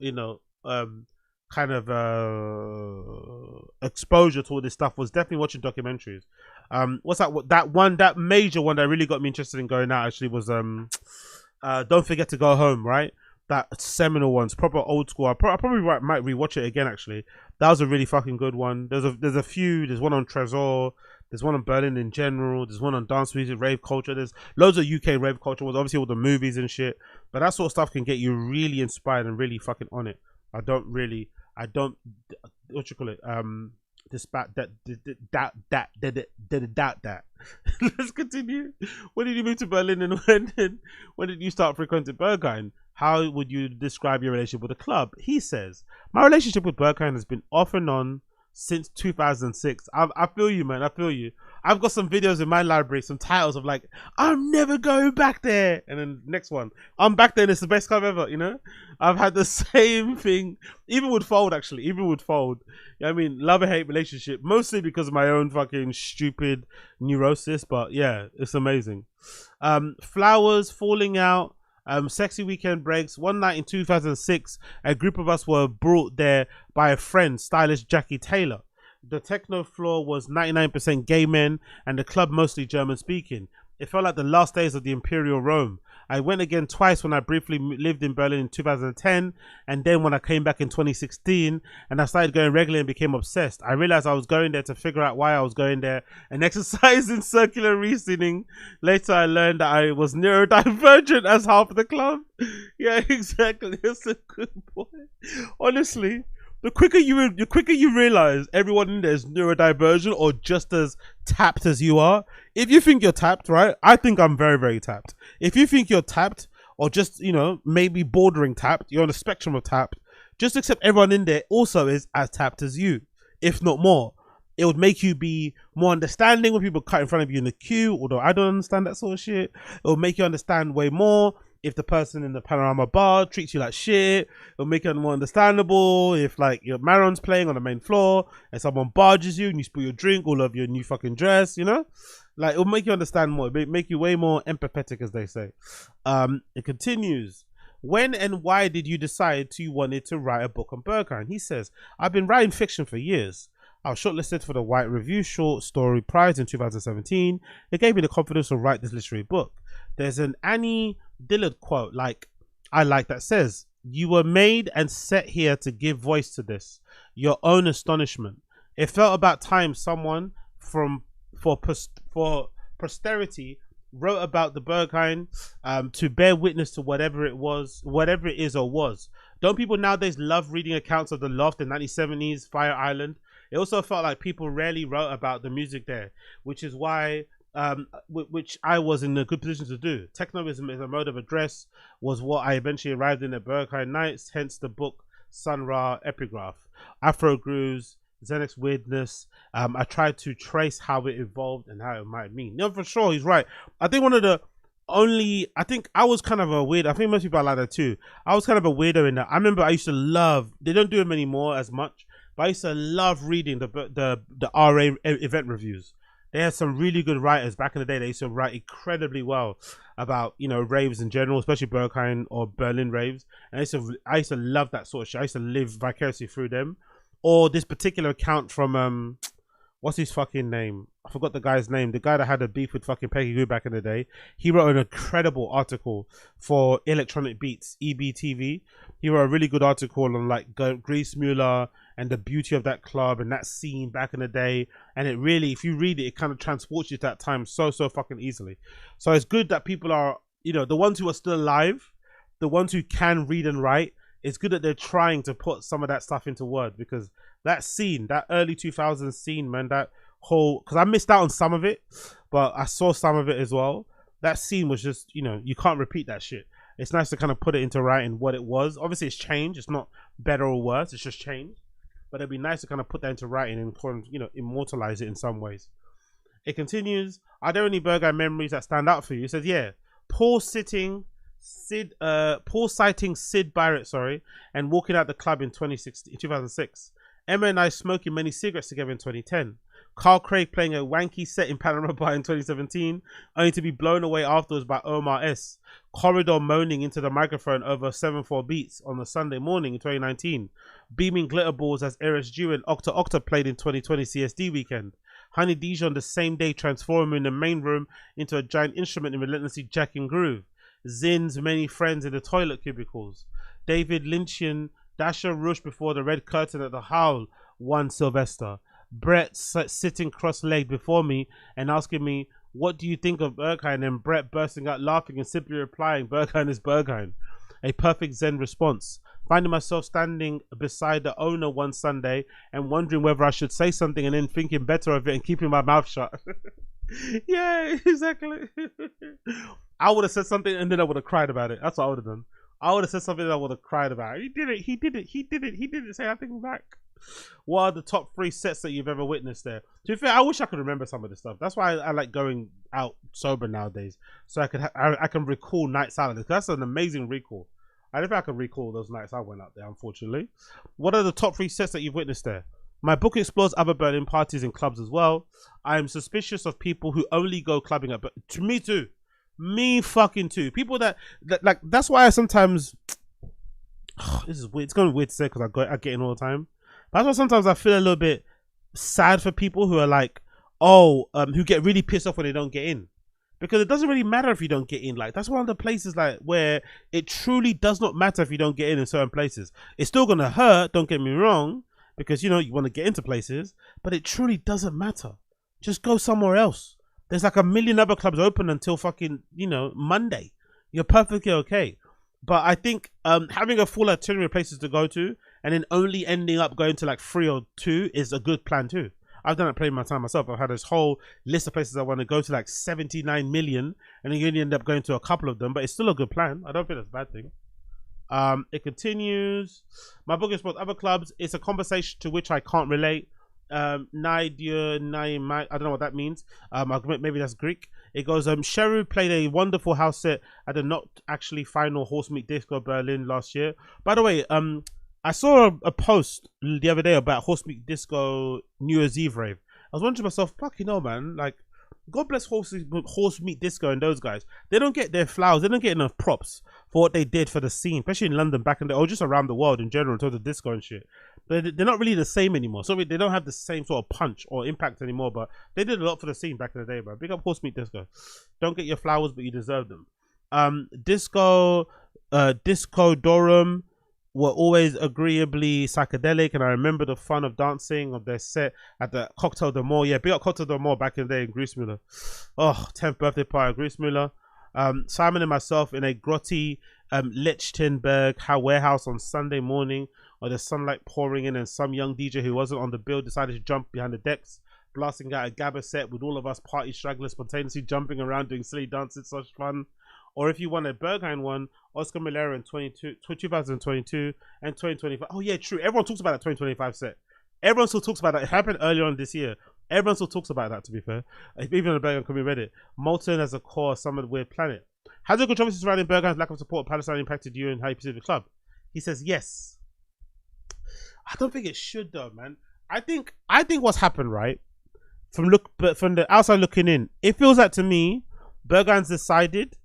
exposure to all this stuff was definitely watching documentaries. That major one that really got me interested in going out actually was Don't Forget to Go Home, right? That seminal one's proper old school. I probably might rewatch it again, actually. That was a really fucking good one. There's a few. There's one on Trésor. There's one on Berlin in general. There's one on dance music, rave culture. There's loads of UK rave culture ones, obviously all the movies and shit. But that sort of stuff can get you really inspired and really fucking on it. I don't what you call it, doubt that. Let's continue. When did you move to Berlin, and when did you start frequenting Berghain? How would you describe your relationship with the club? He says, my relationship with Berghain has been off and on since 2006. I feel you, man. I feel you. I've got some videos in my library, some titles of like, I'm never going back there, and then next one, I'm back there and it's the best club ever, you know. I've had the same thing, even with Fold, actually. You know what I mean, love and hate relationship, mostly because of my own fucking stupid neurosis, but yeah, it's amazing. Flowers, falling out, sexy weekend breaks. One night in 2006, a group of us were brought there by a friend, stylist Jackie Taylor. The techno floor was 99% gay men and the club mostly German speaking. It felt like the last days of the Imperial Rome. I went again twice when I briefly lived in Berlin in 2010, and then when I came back in 2016, and I started going regularly and became obsessed. I realized I was going there to figure out why I was going there and exercise in circular reasoning. Later I learned that I was neurodivergent as half of the club. Yeah, exactly. That's a good point. Honestly, the quicker you realize everyone in there is neurodivergent or just as tapped as you are. If you think you're tapped, right? I think I'm very, very tapped. If you think you're tapped or just, you know, maybe bordering tapped, you're on the spectrum of tapped, just accept everyone in there also is as tapped as you, if not more. It would make you be more understanding when people cut in front of you in the queue, although I don't understand that sort of shit. It will make you understand way more if the person in the Panorama bar treats you like shit. It'll make it more understandable if, like, your Maron's playing on the main floor and someone barges you and you spill your drink all over your new fucking dress, you know? Like, it'll make you understand more. It'll make you way more empathetic, as they say. It continues. When and why did you decide you wanted to write a book on Berghain? He says, I've been writing fiction for years. I was shortlisted for the White Review Short Story Prize in 2017. It gave me the confidence to write this literary book. There's an Annie Dillard quote, I like that says, you were made and set here to give voice to this, your own astonishment. It felt about time someone for posterity wrote about the Berghain to bear witness to whatever it is or was. Don't people nowadays love reading accounts of the Loft, the 1970s, Fire Island? It also felt like people rarely wrote about the music there, which is why which I was in a good position to do. Technoism as a mode of address was what I eventually arrived in at Berghain Nights, hence the book Sun Ra Epigraph. Afro grooves, Xanax weirdness. I tried to trace how it evolved and how it might mean. No, for sure, he's right. I think I think I was kind of a weird. I think most people are like that too. I was kind of a weirdo in that. I remember I used to love, they don't do them anymore as much, but But I used to love reading the RA event reviews. They had some really good writers back in the day. They used to write incredibly well about, you know, raves in general, especially Berghain or Berlin raves. And I used to love that sort of shit. I used to live vicariously through them. Or this particular account from what's his fucking name? I forgot the guy's name. The guy that had a beef with fucking Peggy Goo back in the day. He wrote an incredible article for Electronic Beats, EBTV. He wrote a really good article on like Grease Mueller and the beauty of that club and that scene back in the day. And it really, if you read it, it kind of transports you to that time so fucking easily. So it's good that people are, you know, the ones who are still alive, the ones who can read and write, it's good that they're trying to put some of that stuff into word, because that scene, that early 2000s scene, man, that whole, because I missed out on some of it, but I saw some of it as well. That scene was just, you know, you can't repeat that shit. It's nice to kind of put it into writing what it was. Obviously, it's changed. It's not better or worse. It's just changed. But it'd be nice to kind of put that into writing and, you know, immortalize it in some ways. It continues. Are there any Berghain memories that stand out for you? It says, yeah, Paul citing Sid Barrett, and walking out the club in 2006. Emma and I smoking many cigarettes together in 2010. Carl Craig playing a wanky set in Panorama Bar in 2017, only to be blown away afterwards by Omar S. Corridor moaning into the microphone over 7/4 beats on a Sunday morning in 2019. Beaming glitter balls as Eris Dew and Octa Octa played in 2020 CSD weekend. Honey Dijon the same day transforming in the main room into a giant instrument in relentlessly jacking groove. Zin's many friends in the toilet cubicles. David Lynchian Dasher Rush before the red curtain at the Howl one Sylvester. Brett sitting cross-legged before me and asking me, what do you think of Berghain? And Brett bursting out laughing and simply replying, Berghain is Berghain. A perfect Zen response. Finding myself standing beside the owner one Sunday and wondering whether I should say something and then thinking better of it and keeping my mouth shut. Yeah, exactly. I would have said something and then I would have cried about it. That's what I would have done. I would have said something that I would have cried about. He didn't say nothing back. What are the top 3 sets that you've ever witnessed there? To be fair, I wish I could remember some of this stuff. That's why I like going out sober nowadays, so I can recall nights out. That's an amazing recall. I don't think I can recall those nights I went out there, unfortunately. What are the top 3 sets that you've witnessed there? My book explores other Berlin parties and clubs as well. I am suspicious of people who only go clubbing at, but to me too. Me fucking too. People that like, that's why I sometimes this is weird. It's going to be weird to say because I get in all the time. But that's why sometimes I feel a little bit sad for people who are like, who get really pissed off when they don't get in. Because it doesn't really matter if you don't get in. Like, that's one of the places like where it truly does not matter if you don't get in certain places. It's still gonna hurt, don't get me wrong, because you know you want to get into places, but it truly doesn't matter. Just go somewhere else. There's like a million other clubs open until fucking, you know, Monday. You're perfectly okay. But I think having a full itinerary of places to go to and then only ending up going to like 3 or 2 is a good plan too. I've done it playing my time myself. I've had this whole list of places I want to go to, like 79 million, and then you only end up going to a couple of them, but it's still a good plan. I don't think that's a bad thing. It continues. My book is about other clubs. It's a conversation to which I can't relate. I don't know what that means. Maybe that's Greek. It goes, Sheru played a wonderful house set at the not actually final Horse Meat Disco Berlin last year. By the way, I saw a post the other day about Horse Meat Disco New Year's Eve rave. I was wondering to myself, fucking hell, man, like, God bless Horse Meat Disco and those guys. They don't get their flowers. They don't get enough props for what they did for the scene, especially in London back in the, or just around the world in general, in terms of disco and shit. But they're not really the same anymore. So they don't have the same sort of punch or impact anymore. But they did a lot for the scene back in the day, bro. Big up Horse Meat Disco. Don't get your flowers, but you deserve them. Disco Dorum were always agreeably psychedelic, and I remember the fun of dancing of their set at the Cocktail de Mort. Yeah, big up Cocktail de Mort back in the day in Griesmüller. Oh, 10th birthday party at Griesmüller. Simon and myself in a grotty Lichtenberg warehouse on Sunday morning, with the sunlight pouring in, and some young DJ who wasn't on the bill decided to jump behind the decks, blasting out a gabba set with all of us party stragglers spontaneously jumping around doing silly dances. Such fun. Or if you want a Berghain one, Oscar Milera in 2022 and 2025. Oh yeah, true. Everyone talks about that 2025 set. Everyone still talks about that. It happened earlier on this year. Everyone still talks about that, to be fair. Even on the Berghain can be read it. Molten as a core, Summer Weird Planet. Has the controversy surrounding Berghain's lack of support of Palestine impacted you and how you perceive the club? He says yes. I don't think it should though, man. I think what's happened, right? But from the outside looking in, it feels like to me, Berghain's decided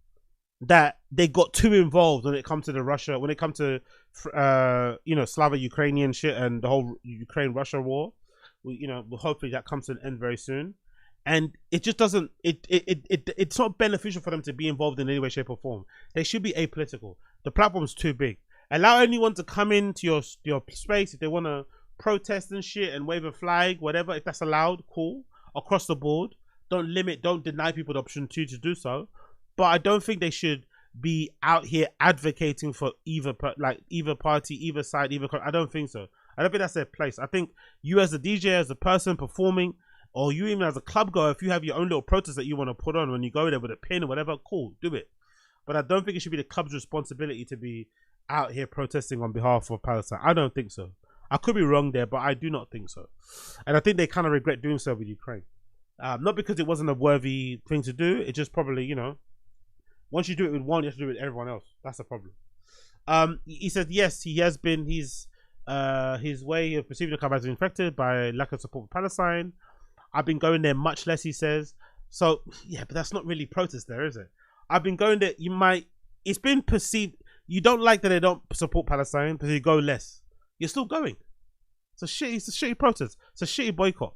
that they got too involved when it comes to when it comes to Slava Ukrainian shit and the whole Ukraine Russia war. Hopefully that comes to an end very soon. And it just doesn't. It's not beneficial for them to be involved in any way, shape, or form. They should be apolitical. The platform's too big. Allow anyone to come into your space if they want to protest and shit and wave a flag, whatever. If that's allowed, cool. Across the board, don't deny people the opportunity to do so. But I don't think they should be out here advocating for either party, either side, I don't think so. I don't think that's their place. I think you as a DJ, as a person performing, or you even as a club goer, if you have your own little protest that you want to put on when you go there with a pin or whatever, cool, do it. But I don't think it should be the club's responsibility to be out here protesting on behalf of Palestine. I don't think so. I could be wrong there, but I do not think so. And I think they kind of regret doing so with Ukraine. Not because it wasn't a worthy thing to do. It just probably, once you do it with one, you have to do it with everyone else. That's the problem. He said, yes, he has been, his way of perceiving the club has been infected by lack of support for Palestine. I've been going there much less, he says. So, yeah, but that's not really protest there, is it? I've been going there, it's been perceived, you don't like that they don't support Palestine, but you go less. You're still going. It's a shitty protest. It's a shitty boycott.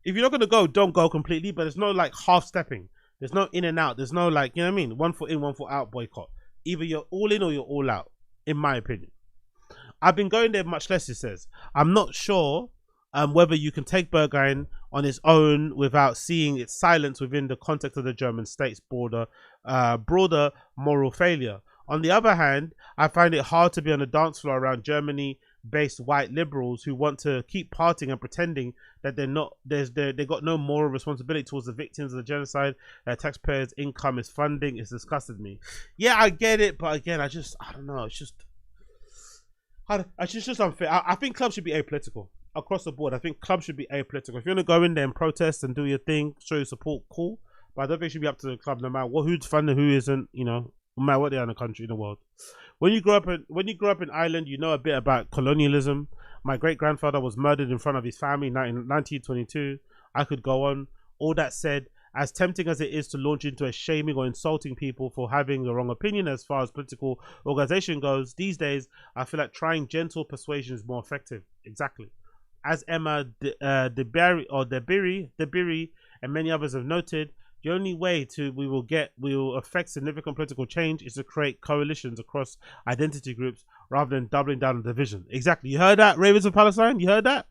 If you're not going to go, don't go completely, but there's no like half stepping. There's no in and out. There's no like, you know what I mean? 1 foot in, 1 foot out boycott. Either you're all in or you're all out, in my opinion. I've been going there much less, he says. I'm not sure whether you can take Berghain on its own without seeing its silence within the context of the German state's broader moral failure. On the other hand, I find it hard to be on the dance floor around Germany-based white liberals who want to keep partying and pretending that they got no moral responsibility towards the victims of the genocide. Taxpayers' income is funding. It's disgusted me. Yeah, I get it, but again, I don't know. It's just unfair. I think clubs should be apolitical across the board. I think clubs should be apolitical. If you want to go in there and protest and do your thing, show your support, cool. But I don't think it should be up to the club, no matter who's funding, who isn't. No matter what they are in the country, in the world. When you grow up in Ireland, you know a bit about colonialism. My great grandfather was murdered in front of his family in 1922. I could go on. All that said, as tempting as it is to launch into a shaming or insulting people for having the wrong opinion as far as political organization goes, these days I feel like trying gentle persuasion is more effective. Exactly. As Emma Debiri and many others have noted, the only way we will affect significant political change is to create coalitions across identity groups rather than doubling down on division. Exactly. You heard that, Ravens of Palestine? You heard that?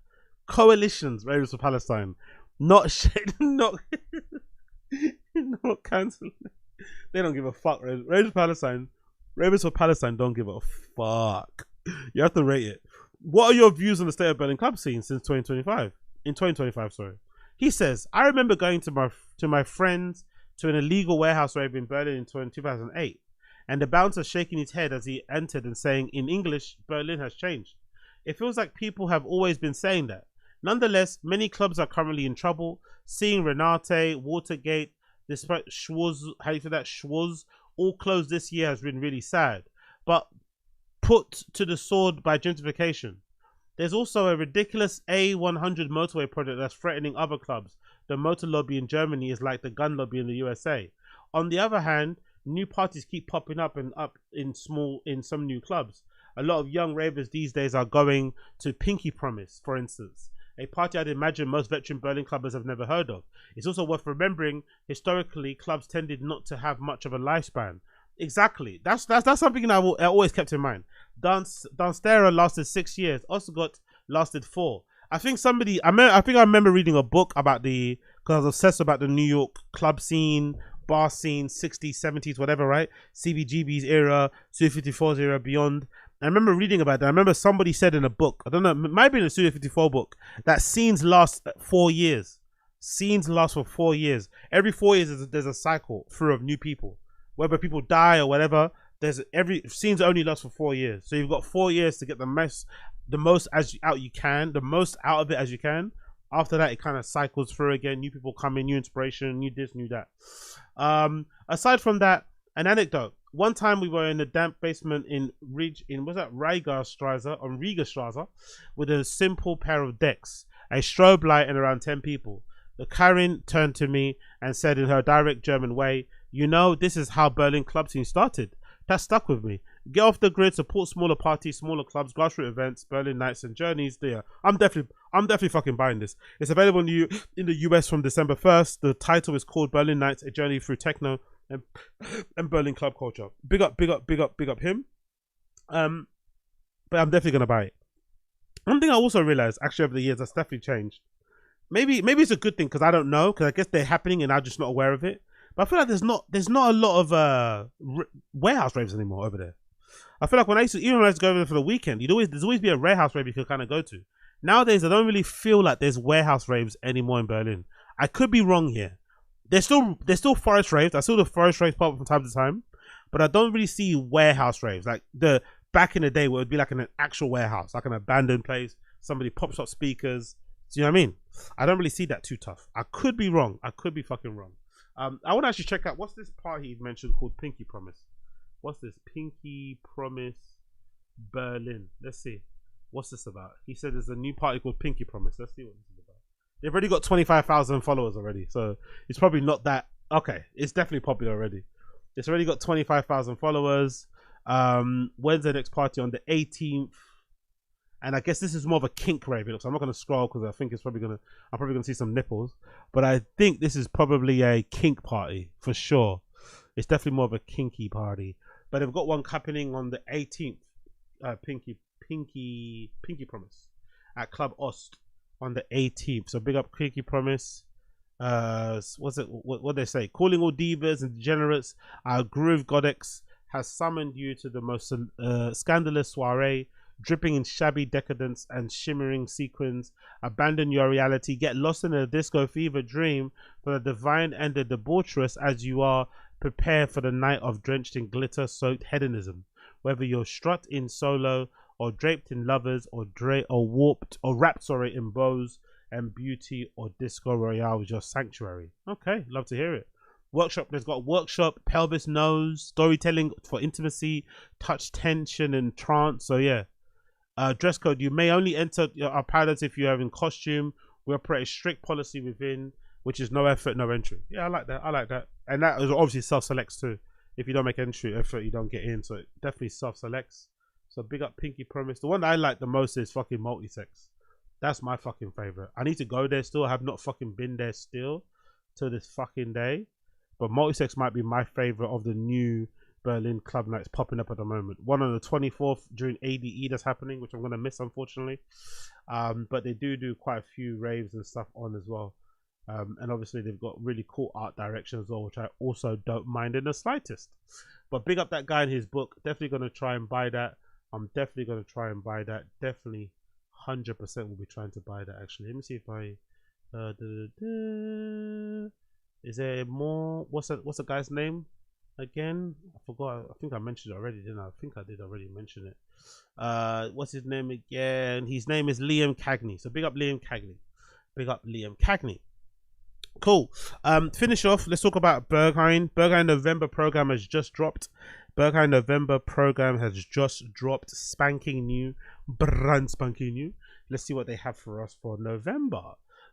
Coalitions, Ravens of Palestine. Not not canceling. They don't give a fuck. Ravens for Palestine don't give a fuck. You have to rate it. What are your views on the state of Berlin club scene since 2025? In 2025, sorry. He says, I remember going to my friends to an illegal warehouse rave in Berlin in 2008, and the bouncer shaking his head as he entered and saying in English, Berlin has changed. It feels like people have always been saying that. Nonetheless, many clubs are currently in trouble. Seeing Renate, Watergate, despite Schwoz, all closed this year has been really sad, but put to the sword by gentrification. There's also a ridiculous A100 motorway project that's threatening other clubs. The motor lobby in Germany is like the gun lobby in the USA. On the other hand, new parties keep popping up in some new clubs. A lot of young ravers these days are going to Pinky Promise, for instance, a party I'd imagine most veteran Berlin clubbers have never heard of. It's also worth remembering, historically, clubs tended not to have much of a lifespan. Exactly. That's something I always kept in mind. Danstera lasted 6 years. Osgood lasted 4. I think I remember reading a book about because I was obsessed about the New York club scene, bar scene, 60s, 70s, whatever, right? CBGB's era, Studio 54's era, beyond. I remember reading about that. I remember somebody said in a book, I don't know, it might be in a Studio 54 book, that scenes last 4 years. Scenes last for 4 years. Every 4 years there's a cycle through of new people. Whether people die or whatever, scenes only last for 4 years. So you've got 4 years to get the most out of it as you can. After that, it kind of cycles through again. New people come in, new inspiration, new this, new that. Aside from that, an anecdote. One time we were in the damp basement in was that Riga Straße with a simple pair of decks, a strobe light, and around 10 people. The Karen turned to me and said in her direct German way, "You know, this is how Berlin club scene started." That stuck with me. Get off the grid, support smaller parties, smaller clubs, grassroots events, Berlin nights and journeys. There, I'm definitely fucking buying this. It's available in the US from December 1st. The title is called Berlin Nights: A Journey Through Techno and Berlin Club Culture. Big up him. But I'm definitely gonna buy it. One thing I also realized, actually, over the years, that's definitely changed. Maybe it's a good thing because I don't know, because I guess they're happening and I'm just not aware of it. But I feel like there's not a lot of warehouse raves anymore over there. I feel like when I used to go over there for the weekend, there's always be a warehouse rave you could kind of go to. Nowadays, I don't really feel like there's warehouse raves anymore in Berlin. I could be wrong here. There's still forest raves. I saw the forest raves pop up from time to time, but I don't really see warehouse raves like the back in the day where it would be like in an actual warehouse, like an abandoned place. Somebody pops up speakers. Do you know what I mean? I don't really see that too tough. I could be wrong. I could be fucking wrong. I want to actually check out what's this party he mentioned called Pinky Promise. What's this? Pinky Promise Berlin. Let's see. What's this about? He said there's a new party called Pinky Promise. Let's see what this is about. They've already got 25,000 followers already, so it's probably not that. Okay, it's definitely popular already. It's already got 25,000 followers. When's the next party? On the 18th. And I guess this is more of a kink rave. So I'm not going to scroll because I think I'm probably going to see some nipples. But I think this is probably a kink party for sure. It's definitely more of a kinky party. But they've got one happening on the 18th. Pinky Promise at Club Ost on the 18th. So big up Pinky Promise. What's it? What they say? Calling all divas and degenerates. Our groove goddess has summoned you to the most scandalous soiree, dripping in shabby decadence and shimmering sequins. Abandon your reality, get lost in a disco fever dream for the divine and the debaucherous as you are. Prepare for the night of drenched in glitter soaked hedonism. Whether you're strut in solo or draped in lovers or wrapped in bows and beauty, or disco royale is your sanctuary. Okay, love to hear it. Workshop, there's got workshop, pelvis nose, storytelling for intimacy, touch, tension and trance. So yeah. Dress code, you may only enter our pilots if you are in costume. We operate a strict policy within, which is no effort, no entry. Yeah, I like that. And that is obviously self-selects too. If you don't make entry effort, you don't get in. So it definitely self-selects. So big up Pinky Promise. The one that I like the most is fucking Multisex. That's my fucking favorite. I need to go there still. I have not fucking been there still till this fucking day. But Multisex might be my favorite of the new Berlin club nights popping up at the moment. One on the 24th during ADE that's happening, which I'm going to miss unfortunately. But they do quite a few raves and stuff on as well. And obviously they've got really cool art direction as well, which I also don't mind in the slightest. But big up that guy in his book. Definitely going to try and buy that. I'm definitely going to try and buy that. Definitely 100% will be trying to buy that actually. Let me see if I is there more? What's the guy's name again? I forgot. I think I mentioned it already, didn't I? I think I did already mention it. What's his name again? His name is Liam Cagney. So big up Liam Cagney. Big up Liam Cagney. Cool. Finish off. Let's talk about Berghain. Berghain November program has just dropped. Berghain November program has just dropped. Spanking new. Brand spanking new. Let's see what they have for us for November.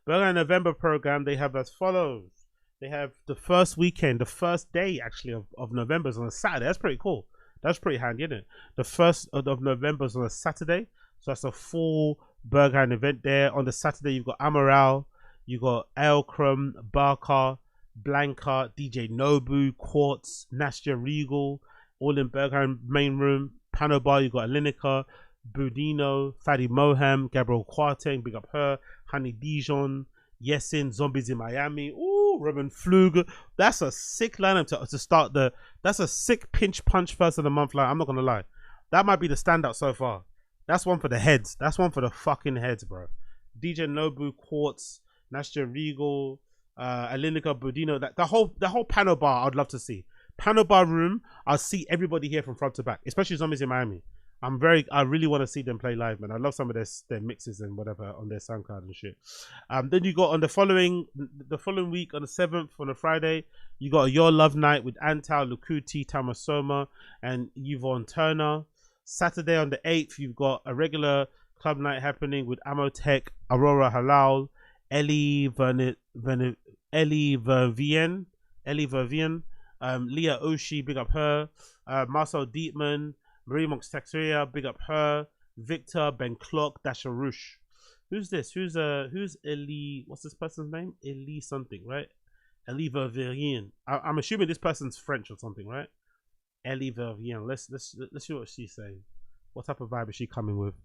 Berghain November program, they have as follows. They have the first weekend, the first day actually of November is on a Saturday. That's pretty cool. That's pretty handy, isn't it? The 1st of November is on a Saturday. So that's a full Berghain event there. On the Saturday, you've got Amaral, you got Elkrum, Barker, Blanca, DJ Nobu, Quartz, Nastya Regal, all in Berghain main room. Panobar, you've got Alinica, Budino, Fadi Moham, Gabriel Quarteng, big up her, Honey Dijon, Yesin, Zombies in Miami. Ooh, Robin Flug. That's a sick lineup to start the. That's a sick pinch punch first of the month line. I'm not gonna lie, that might be the standout so far. That's one for the heads. That's one for the fucking heads, bro. DJ Nobu, Quartz, Nastya Regal, Alinica, Budino. The whole panel bar. I'd love to see panel bar room. I'll see everybody here from front to back, especially Zombies in Miami. I really want to see them play live, man. I love some of their mixes and whatever on their SoundCloud and shit. Then you got on the following week on the 7th on a Friday, you got a Your Love Night with Antal, Lukuti, Tamasoma, and Yvonne Turner. Saturday on the 8th, you've got a regular club night happening with Amotech, Aurora Halal, Ellie Vervian, Leah Oshie, big up her, Marcel Dietman, Marie Monks Texeria, big up her, Victor Ben Clock, Dasharush. Who's this? Who's Ellie? What's this person's name? Ellie something, right? Ellie Vervian. I'm assuming this person's French or something, right? Ellie Vervian. Let's see what she's saying. What type of vibe is she coming with?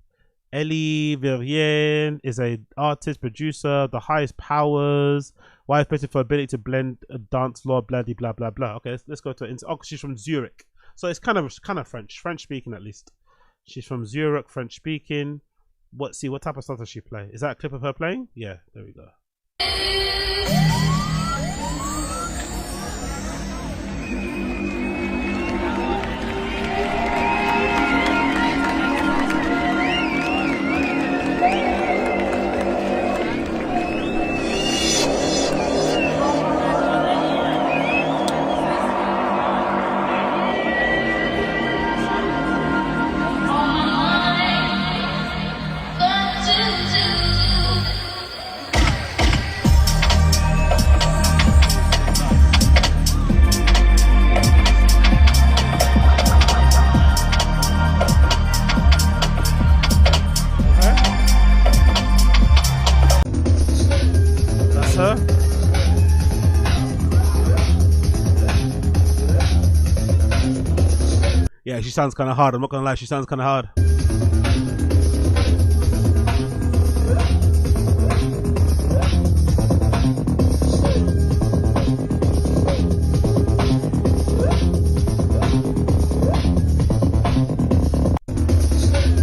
Ellie Vervian is a artist, producer, the highest powers, wife painted for ability to blend a dance floor, blah blah blah blah. Okay, let's go to it. Oh, she's from Zurich, so it's kind of French speaking at least. She's from Zurich, French speaking. What type of stuff does she play? Is that a clip of her playing? Yeah, there we go. Yeah, she sounds kind of hard. I'm not gonna lie, she sounds kind of hard.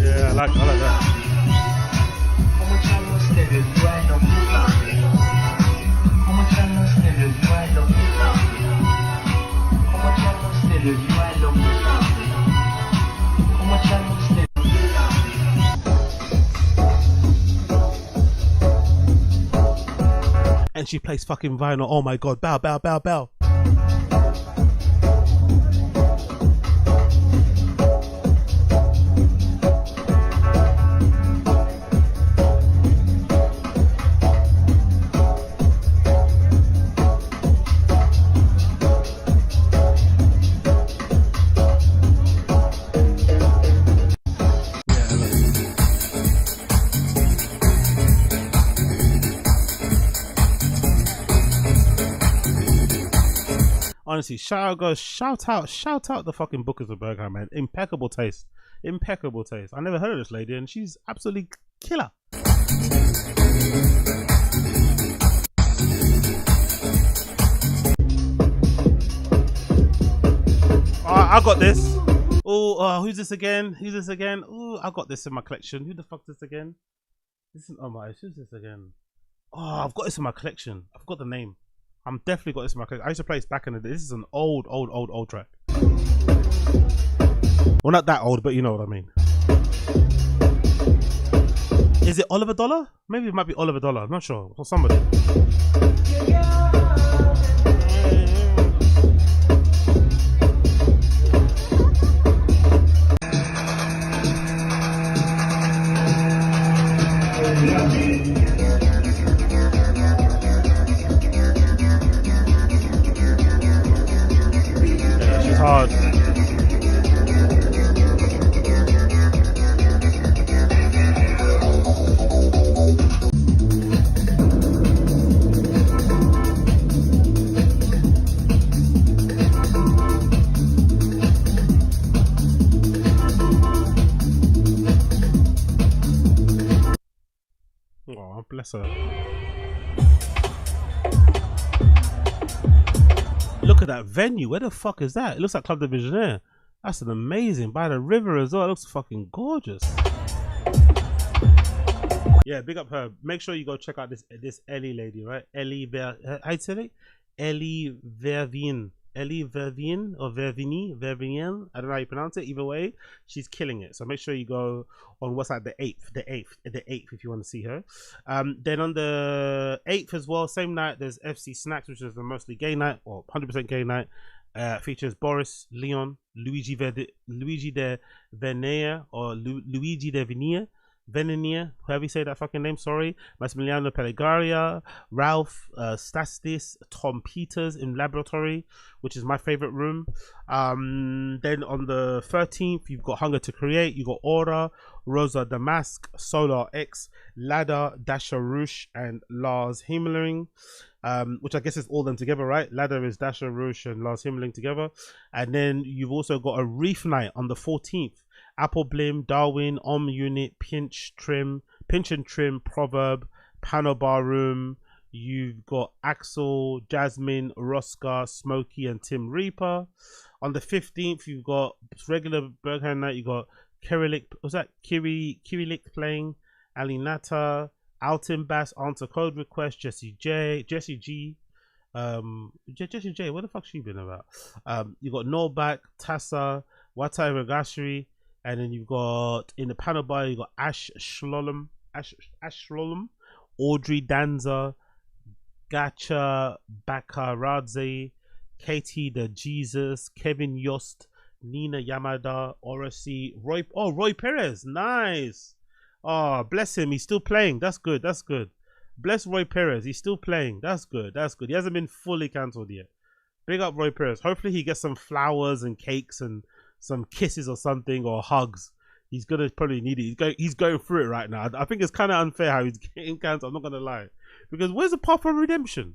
Yeah, I like that. And she plays fucking vinyl. Oh my god, bow, bow, bow, bow. Honestly, shout out the fucking bookers of Berghain, man. Impeccable taste. I never heard of this lady and she's absolutely killer. I got this. Who's this again? I got this in my collection. Who the fuck is this again? Who's this again? I've got this in my collection. I forgot the name. I'm definitely got this in my collection. I used to play this back in the day. This is an old track. Well, not that old, but you know what I mean. Is it Oliver Dollar? Maybe it might be Oliver Dollar. I'm not sure. Or somebody. Hard. Oh, bless her. Look at that venue. Where the fuck is that? It looks like Club de Visionaire. That's an amazing. By the river as well. It looks fucking gorgeous. Yeah, big up her. Make sure you go check out this Ellie lady, right? Ellie Vervian. Ellie Vervin or Vervinian. I don't know how you pronounce it. Either way, she's killing it. So make sure you go on what's like the 8th if you want to see her. Then on the 8th as well, same night, there's FC Snacks, which is the mostly gay night or 100% gay night. Features Boris, Leon, Luigi de Venea or Luigi de Venenia, whoever you say that fucking name, sorry. Massimiliano Pellegaria, Ralph, Stastis, Tom Peters in Laboratory, which is my favorite room. Then on the 13th, you've got Hunger to Create, you got Aura, Rosa Damask, Solar X, Ladder, Dasha Roosh, and Lars Himmling. Which I guess is all them together, right? Ladder is Dasha Roosh and Lars Himmling together. And then you've also got a Reef Night on the 14th. Apple Blim, Darwin, Unit, Pinch and Trim, Proverb, Panel Bar Room. You've got Axel, Jasmine, Roscar, Smokey, and Tim Reaper. On the 15th, you've got regular Berghain night. You got Kirilik Kirilik playing, Alinata, Alton Bass, Answer Code Request, Jessie G. Jessie J, what the fuck's she been about? You got Norback, Tassa, Watai Regashiri, and then you've got in the panel bar you got Ash Shlolum, Audrey Danza, Gacha Bakaradze, Katie the Jesus, Kevin Yost, Nina Yamada, Orasi, Roy Perez, nice. Oh, bless him, he's still playing. That's good. Bless Roy Perez, he's still playing. That's good. He hasn't been fully cancelled yet. Big up Roy Perez. Hopefully he gets some flowers and cakes and some kisses or something, or hugs. He's gonna probably need it. He's going through it right now. I think it's kind of unfair how he's getting cancelled. I'm not gonna lie, because where's the path of redemption?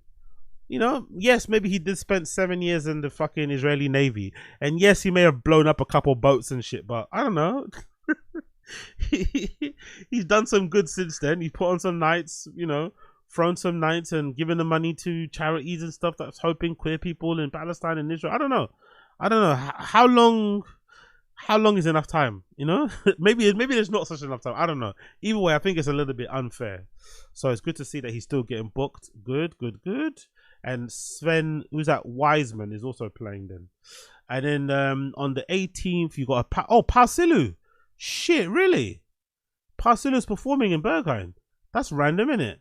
You know, yes, maybe he did spend 7 years in the fucking Israeli Navy, and yes, he may have blown up a couple boats and shit, but I don't know. He's done some good since then. He put on some nights, you know, thrown some nights and given the money to charities and stuff that's helping queer people in Palestine and Israel. I don't know how long is enough time, you know. maybe there's not such enough time. I don't know. Either way, I think it's a little bit unfair. So it's good to see that he's still getting booked. Good. And Sven, who's that, Wiseman, is also playing then. And then on the 18th, you got Parsilu. Shit, really? Parsilu's performing in Berghain. That's random, innit?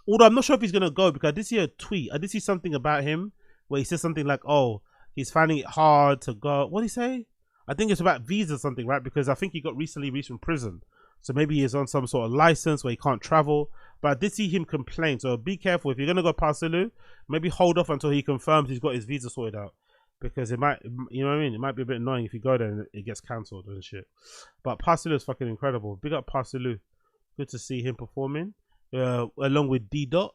Although I'm not sure if he's gonna go, because I did see a tweet. I did see something about him where he said something like, "Oh, he's finding it hard to go." What did he say? I think it's about visa or something, right? Because I think he got recently released from prison, so maybe he's on some sort of license where he can't travel. But I did see him complain. So be careful if you're gonna go Parsilu. Maybe hold off until he confirms he's got his visa sorted out. Because it might, you know what I mean? It might be a bit annoying if you go there and it gets cancelled and shit. But Parsilu is fucking incredible. Big up Parsilu. Good to see him performing. Along with D Dot.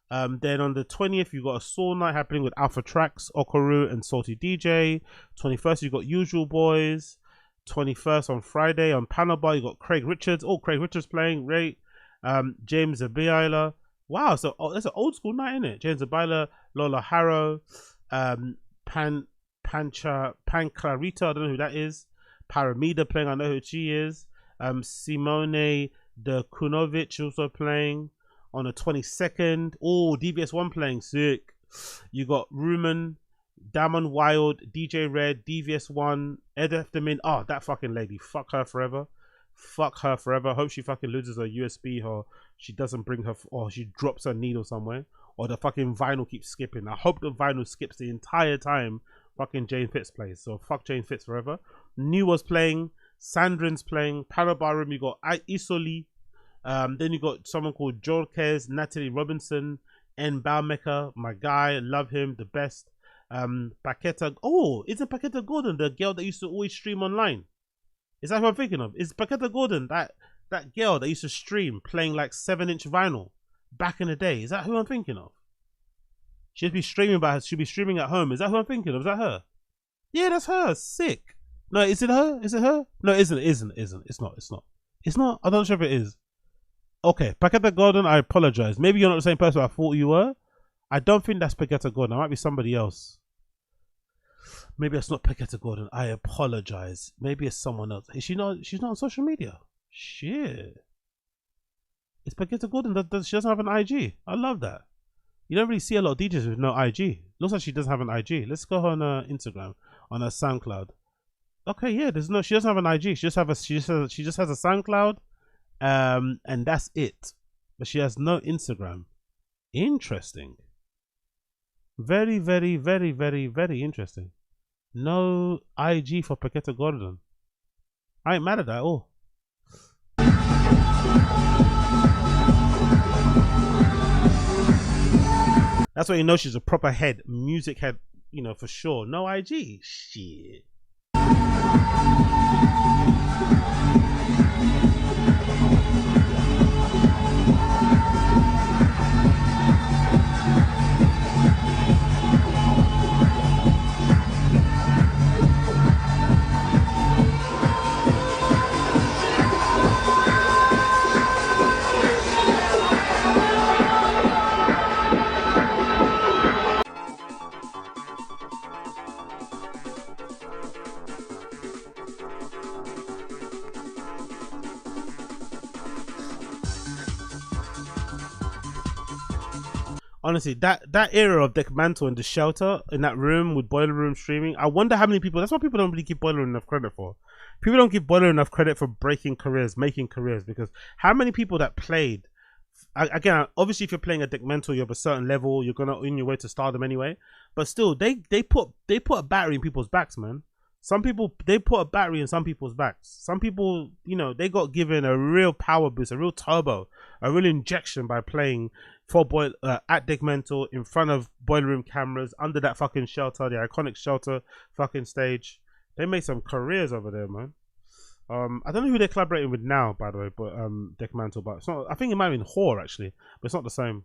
Then on the 20th, you got a Soul Night happening with Alpha Tracks, Okaru, and Salty DJ. 21st, you got Usual Boys. 21st on Friday on Panel Bar, you got Craig Richards. Oh, Craig Richards playing. Great. James Abiela. Wow, so that's an old school night, isn't it? James Abiela, Lola Harrow. Panclarita, I don't know who that is. Paramida playing, I know who she is. Simone de Kunovic also playing on the 22nd. Oh, DVS1 playing, sick. You got Rumen, Damon Wild, DJ Red, DVS1, Edith Demin. Oh, that fucking lady. Fuck her forever. Hope she fucking loses her USB, or she doesn't bring her, or she drops her needle somewhere, or the fucking vinyl keeps skipping. I hope the vinyl skips the entire time fucking Jane Fitz plays. So fuck Jane Fitz forever. New was playing, Sandrin's playing, Parabar Room, you got Isoli, then you got someone called Jorkes, Natalie Robinson, N Baumeka, my guy, love him, the best. Paqueta, oh, isn't Paqueta Gordon the girl that used to always stream online? Is that who I'm thinking of? Is Paqueta Gordon that girl that used to stream playing like 7-inch vinyl back in the day? Is that who I'm thinking of? She'd be streaming she'd be streaming at home. Is that who I'm thinking of? Is that her? Yeah, that's her. Sick. No, is it her? Is it her? No, it isn't. It's not. I'm not sure if it is. Okay, Paqueta Gordon, I apologize. Maybe you're not the same person I thought you were. I don't think that's Paqueta Gordon. It might be somebody else. Maybe it's not Paqueta Gordon. I apologize. Maybe it's someone else. Is she not? She's not on social media. Shit. It's Paqueta Gordon. She doesn't have an IG. I love that. You don't really see a lot of DJs with no IG. Looks like she doesn't have an IG. Let's go on her Instagram, on her SoundCloud. Okay, yeah, she doesn't have an IG. She just has a SoundCloud, and that's it. But she has no Instagram. Interesting. Very, very, very, very, very interesting. No IG for Paqueta Gordon. I ain't mad at that at all. That's why you know she's a proper head, music head, you know, for sure. No IG. Shit. Honestly, that era of Deck Mantle in the shelter in that room with Boiler Room streaming, I wonder how many people. That's why people don't really give Boiler Room enough credit for. People don't give Boiler enough credit for breaking careers, making careers, because how many people that played. Again, obviously, if you're playing a Deck Mantle, you're of a certain level, you're gonna on your way to stardom anyway. But still, they put a battery in people's backs, man. Some people, they put a battery in some people's backs. Some people, you know, they got given a real power boost, a real turbo, a real injection by playing at Dick Mental in front of Boiler Room cameras under that fucking shelter, the iconic shelter fucking stage. They made some careers over there, man. I don't know who they're collaborating with now, by the way, but Dick Mantle, but it's not. I think it might have been Whore actually, but it's not the same.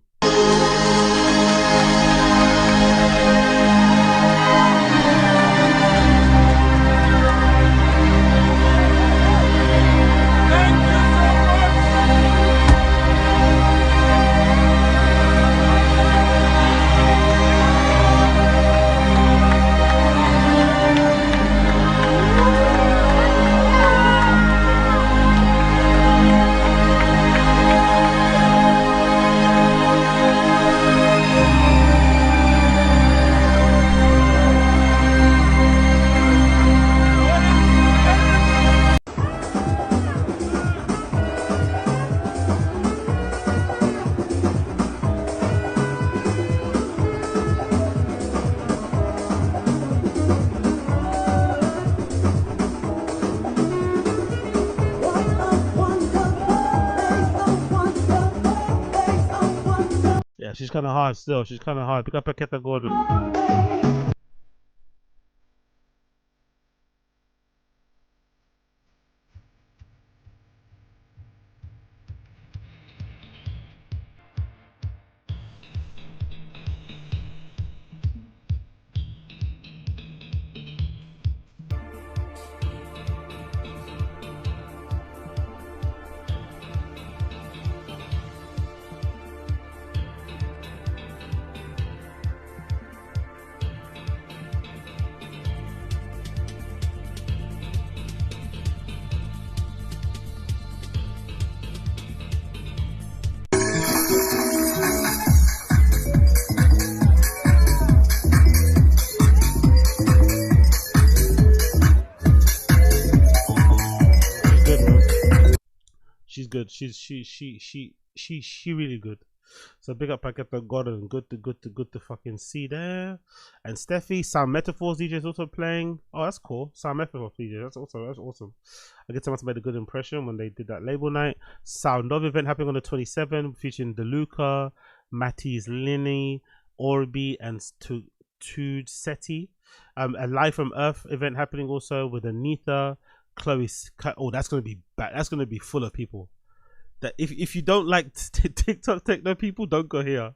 She's kind of hard still. She's kind of hard. Pick up Paqueta Gordon. She's good. She really good. So big up Paqueta Gordon. Good to fucking see there. And Steffi, Sound Metaphors DJ is also playing. Oh, that's cool. Sound Metaphors DJ. That's awesome. I guess I must have made a good impression when they did that label night. Sound of event happening on the 27th, featuring DeLuca, Matisse Linney, Orbi, and Tudseti. A Live from Earth event happening also with Anita, Chloe. Oh, that's gonna be bad. That's gonna be full of people. That if you don't like TikTok techno people, don't go here.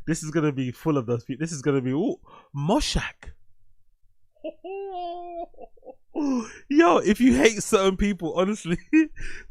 This is gonna be full of those people. This is gonna be Moshak. Yo, if you hate certain people, honestly,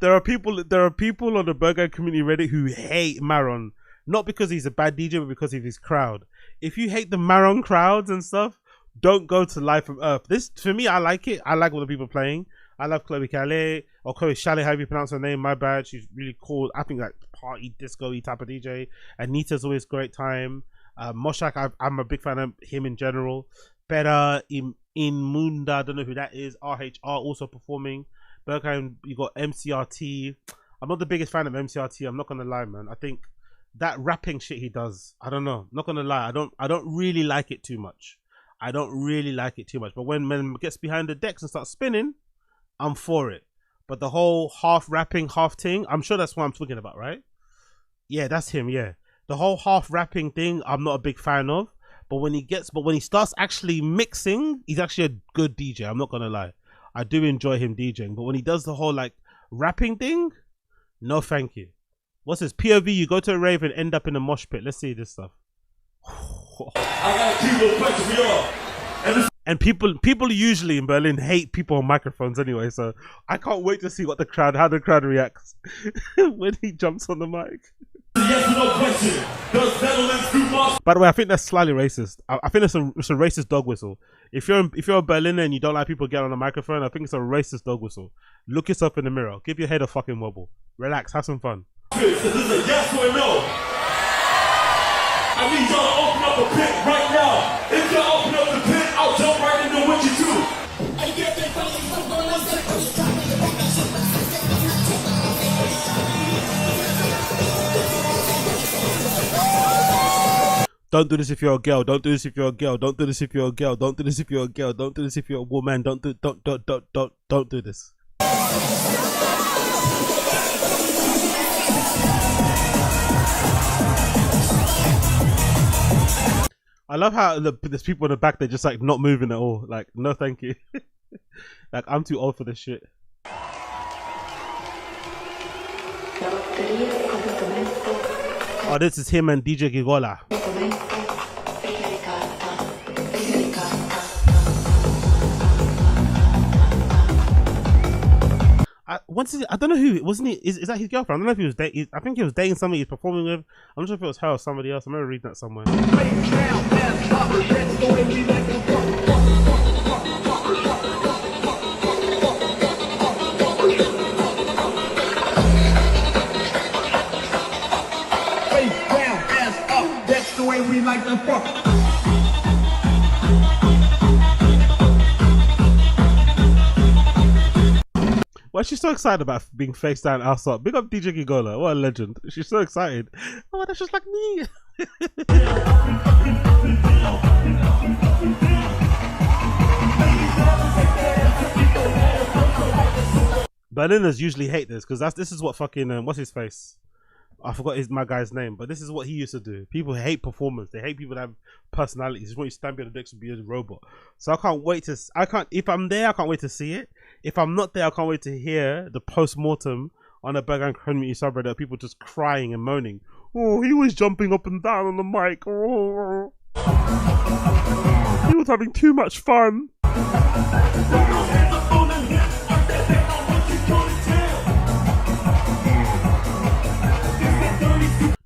there are people on the Berghain community Reddit who hate Maron, not because he's a bad DJ, but because of his crowd. If you hate the Maron crowds and stuff, don't go to Live from Earth. This, for me, I like it. I like what the people playing. I love Chloe Calais, or Chloe Chalet, however you pronounce her name, my bad. She's really cool. I think like party, disco-y type of DJ. Anita's always great time. Moshak, I'm a big fan of him in general. Better in Munda, I don't know who that is. RHR also performing. Berghain, you got MCRT. I'm not the biggest fan of MCRT. I'm not gonna lie, man. I think that rapping shit he does, I don't know. Not gonna lie, I don't really like it too much. I don't really like it too much. But when man gets behind the decks and starts spinning, I'm for it. But the whole half rapping, half thing, I'm sure that's what I'm talking about, right? Yeah, that's him. Yeah, the whole half rapping thing, I'm not a big fan of. But when he starts actually mixing, he's actually a good DJ. I'm not gonna lie. I do enjoy him DJing, but when he does the whole like rapping thing, no thank you. What's this? POV, you go to a rave and end up in a mosh pit. Let's see this stuff. I got a cute little question for y'all. And people usually in Berlin hate people on microphones anyway, so I can't wait to see how the crowd reacts when he jumps on the mic. Yes or no question. Does Netherlands do mosh? By the way, I think that's slightly racist. I think it's a racist dog whistle. If you're a Berliner and you don't like people get on a microphone, I think it's a racist dog whistle. Look yourself in the mirror. Give your head a fucking wobble. Relax. Have some fun. Is this a yes or no? I need y'all to open up a pit right now. If y'all open up the pit, I'll jump right into what you do. Don't do this if you're a girl. Don't do this if you're a girl. Don't do this if you're a girl. Don't do this if you're a girl. Don't do this if you're a woman. Don't do this. I love how there's people in the back, they're just like not moving at all. Like, no thank you. Like, I'm too old for this shit. Oh, this is him and DJ Gigola. I don't know who, wasn't he? Is that his girlfriend? I don't know if he was dating. I think he was dating somebody he's performing with. I'm not sure if it was her or somebody else. I remember reading that somewhere. That's the way we like to fuck. Why is she so excited about being face down outside? Big up DJ Gigola. What a legend. She's so excited. Oh, that's just like me. Berliners usually hate this because this is what fucking what's his face? I forgot my guy's name, but this is what he used to do. People hate performers. They hate people that have personalities. They just want you to stand behind the decks and be a robot. So if I'm there, I can't wait to see it. If I'm not there, I can't wait to hear the post-mortem on a Berghain community subreddit of people just crying and moaning. Oh, he was jumping up and down on the mic. Oh. He was having too much fun.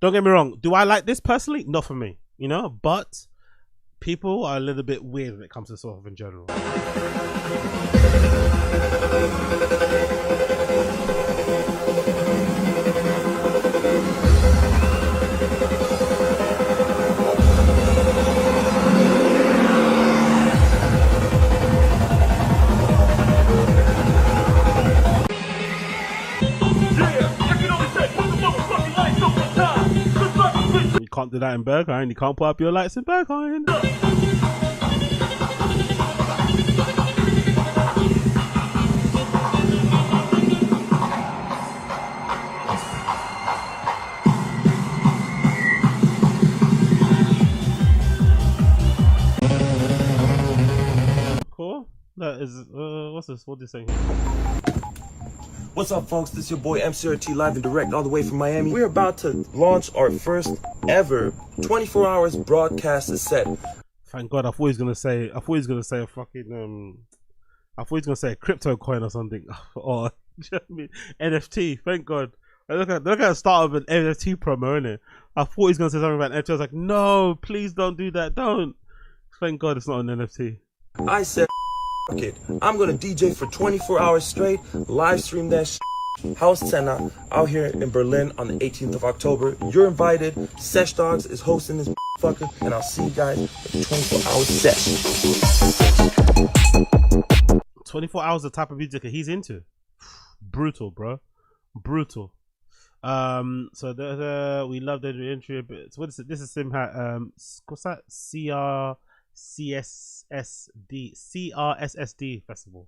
Don't get me wrong. Do I like this personally? Not for me, you know. But people are a little bit weird when it comes to sort of in general. You can't do that in Berghain. You can't put up your lights in Berghain. Cool. That is what's this? What is this saying? What's up, folks? This is your boy MCRT live and direct all the way from Miami. We're about to launch our first ever 24 hours broadcast set. Thank God! I thought he was gonna say a fucking I thought he was gonna say a crypto coin or something, or you know what I mean? NFT. Thank God! Look at the start of an NFT promo, innit? I thought he was gonna say something about NFT. I was like, no, please don't do that. Don't. Thank God it's not an NFT. I said, fuck it. I'm gonna DJ for 24 hours straight, live stream that shit. House Tenna out here in Berlin on the 18th of October. You're invited. Sesh Dogs is hosting this. fucker, and I'll see you guys in 24 hours session. 24 hours, the type of music that he's into. Brutal, bro. Brutal. So we love the entry a bit. So what is it? This is him. What's that? CRSSD festival.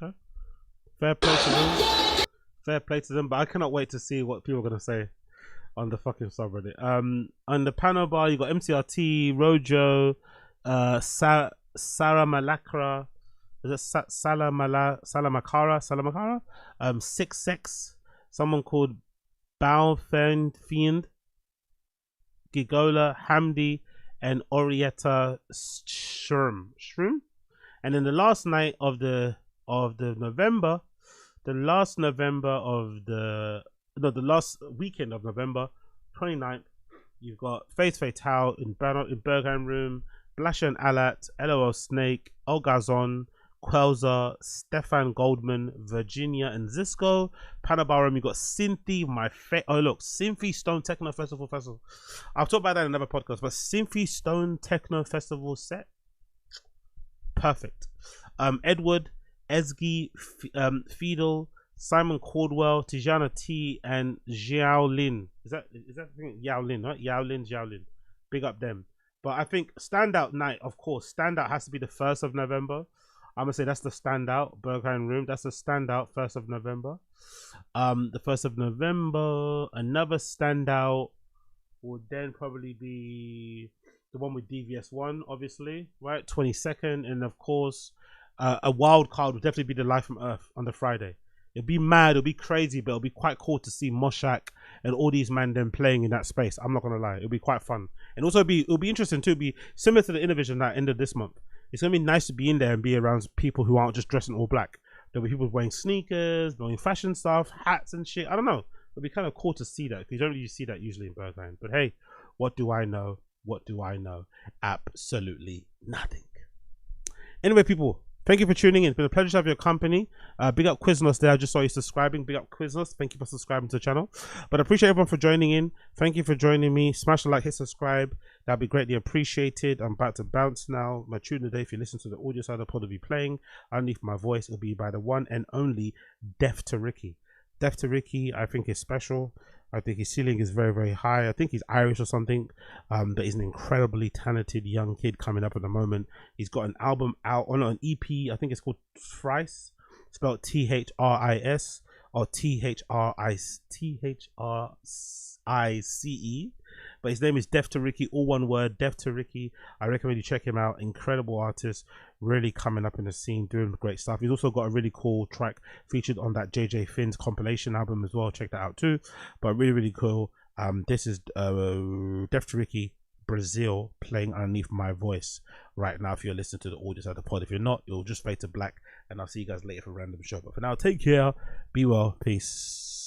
Okay. Fair play to them. Fair play to them, but I cannot wait to see what people are gonna say on the fucking subreddit. On the panel bar, you got MCRT, Rojo, Sara Malakra, is it Salamakara? 6sex, someone called Fiend, Gigola, Hamdi, and Orietta Shroom. And then the last night of the November, the last weekend of November 29th, you've got Face Fatale in Berghain Room, Blasher and Alat, LOL Snake, Olgazon, Quelza, Stefan Goldman, Virginia and Zisco. Panorama, you got Synthy, Synthy Stone Techno Festival. I'll talk about that in another podcast, but Synthy Stone Techno Festival set, perfect. Edward, Ezgi, Fiedel, Simon Caldwell, Tijana T, and Xiao Lin. Is that the thing? Yao Lin, right? Yao Lin. Big up them. But I think standout night, of course, standout has to be the 1st of November. I'm gonna say that's the standout. Berghain Room, that's the standout. 1st of November. The 1st of November. Another standout would then probably be the one with DVS1, obviously, right? 22nd, and of course, a wild card would definitely be the Live from Earth on the Friday. It'll be mad, it'll be crazy, but it'll be quite cool to see Moshak and all these man them playing in that space. I'm not gonna lie, it'll be quite fun, and also it'll be interesting too. It'll be similar to the Innovision that ended this month. It's gonna be nice to be in there and be around people who aren't just dressing all black. There'll be people wearing sneakers, wearing fashion stuff, hats and shit. I don't know. It'll be kind of cool to see that, because you don't really see that usually in Berghain. But hey, what do I know? What do I know? Absolutely nothing. Anyway, people, thank you for tuning in. It's been a pleasure to have your company. Big up Quiznos there. I just saw you subscribing. Big up Quiznos. Thank you for subscribing to the channel. But I appreciate everyone for joining in. Thank you for joining me. Smash the like, hit subscribe. That'd be greatly appreciated. I'm about to bounce now. My tune today, if you listen to the audio side of the pod, will be playing. Underneath my voice, it'll be by the one and only deathtoricky. Deathtoricky, I think, is special. I think his ceiling is very, very high. I think he's Irish or something, but he's an incredibly talented young kid coming up at the moment. He's got an album out on an EP. I think it's called Thrice, spelled Thris or Thrice. But his name is deathtoricky, all one word, deathtoricky. I recommend you check him out. Incredible artist, really coming up in the scene, doing great stuff. He's also got a really cool track featured on that JJ Finn's compilation album as well. Check that out too. But really, really cool. This is deathtoricky Brazil playing underneath my voice right now. If you're listening to the audio side of the pod, if you're not, you'll just fade to black. And I'll see you guys later for a random show. But for now, take care, be well, peace.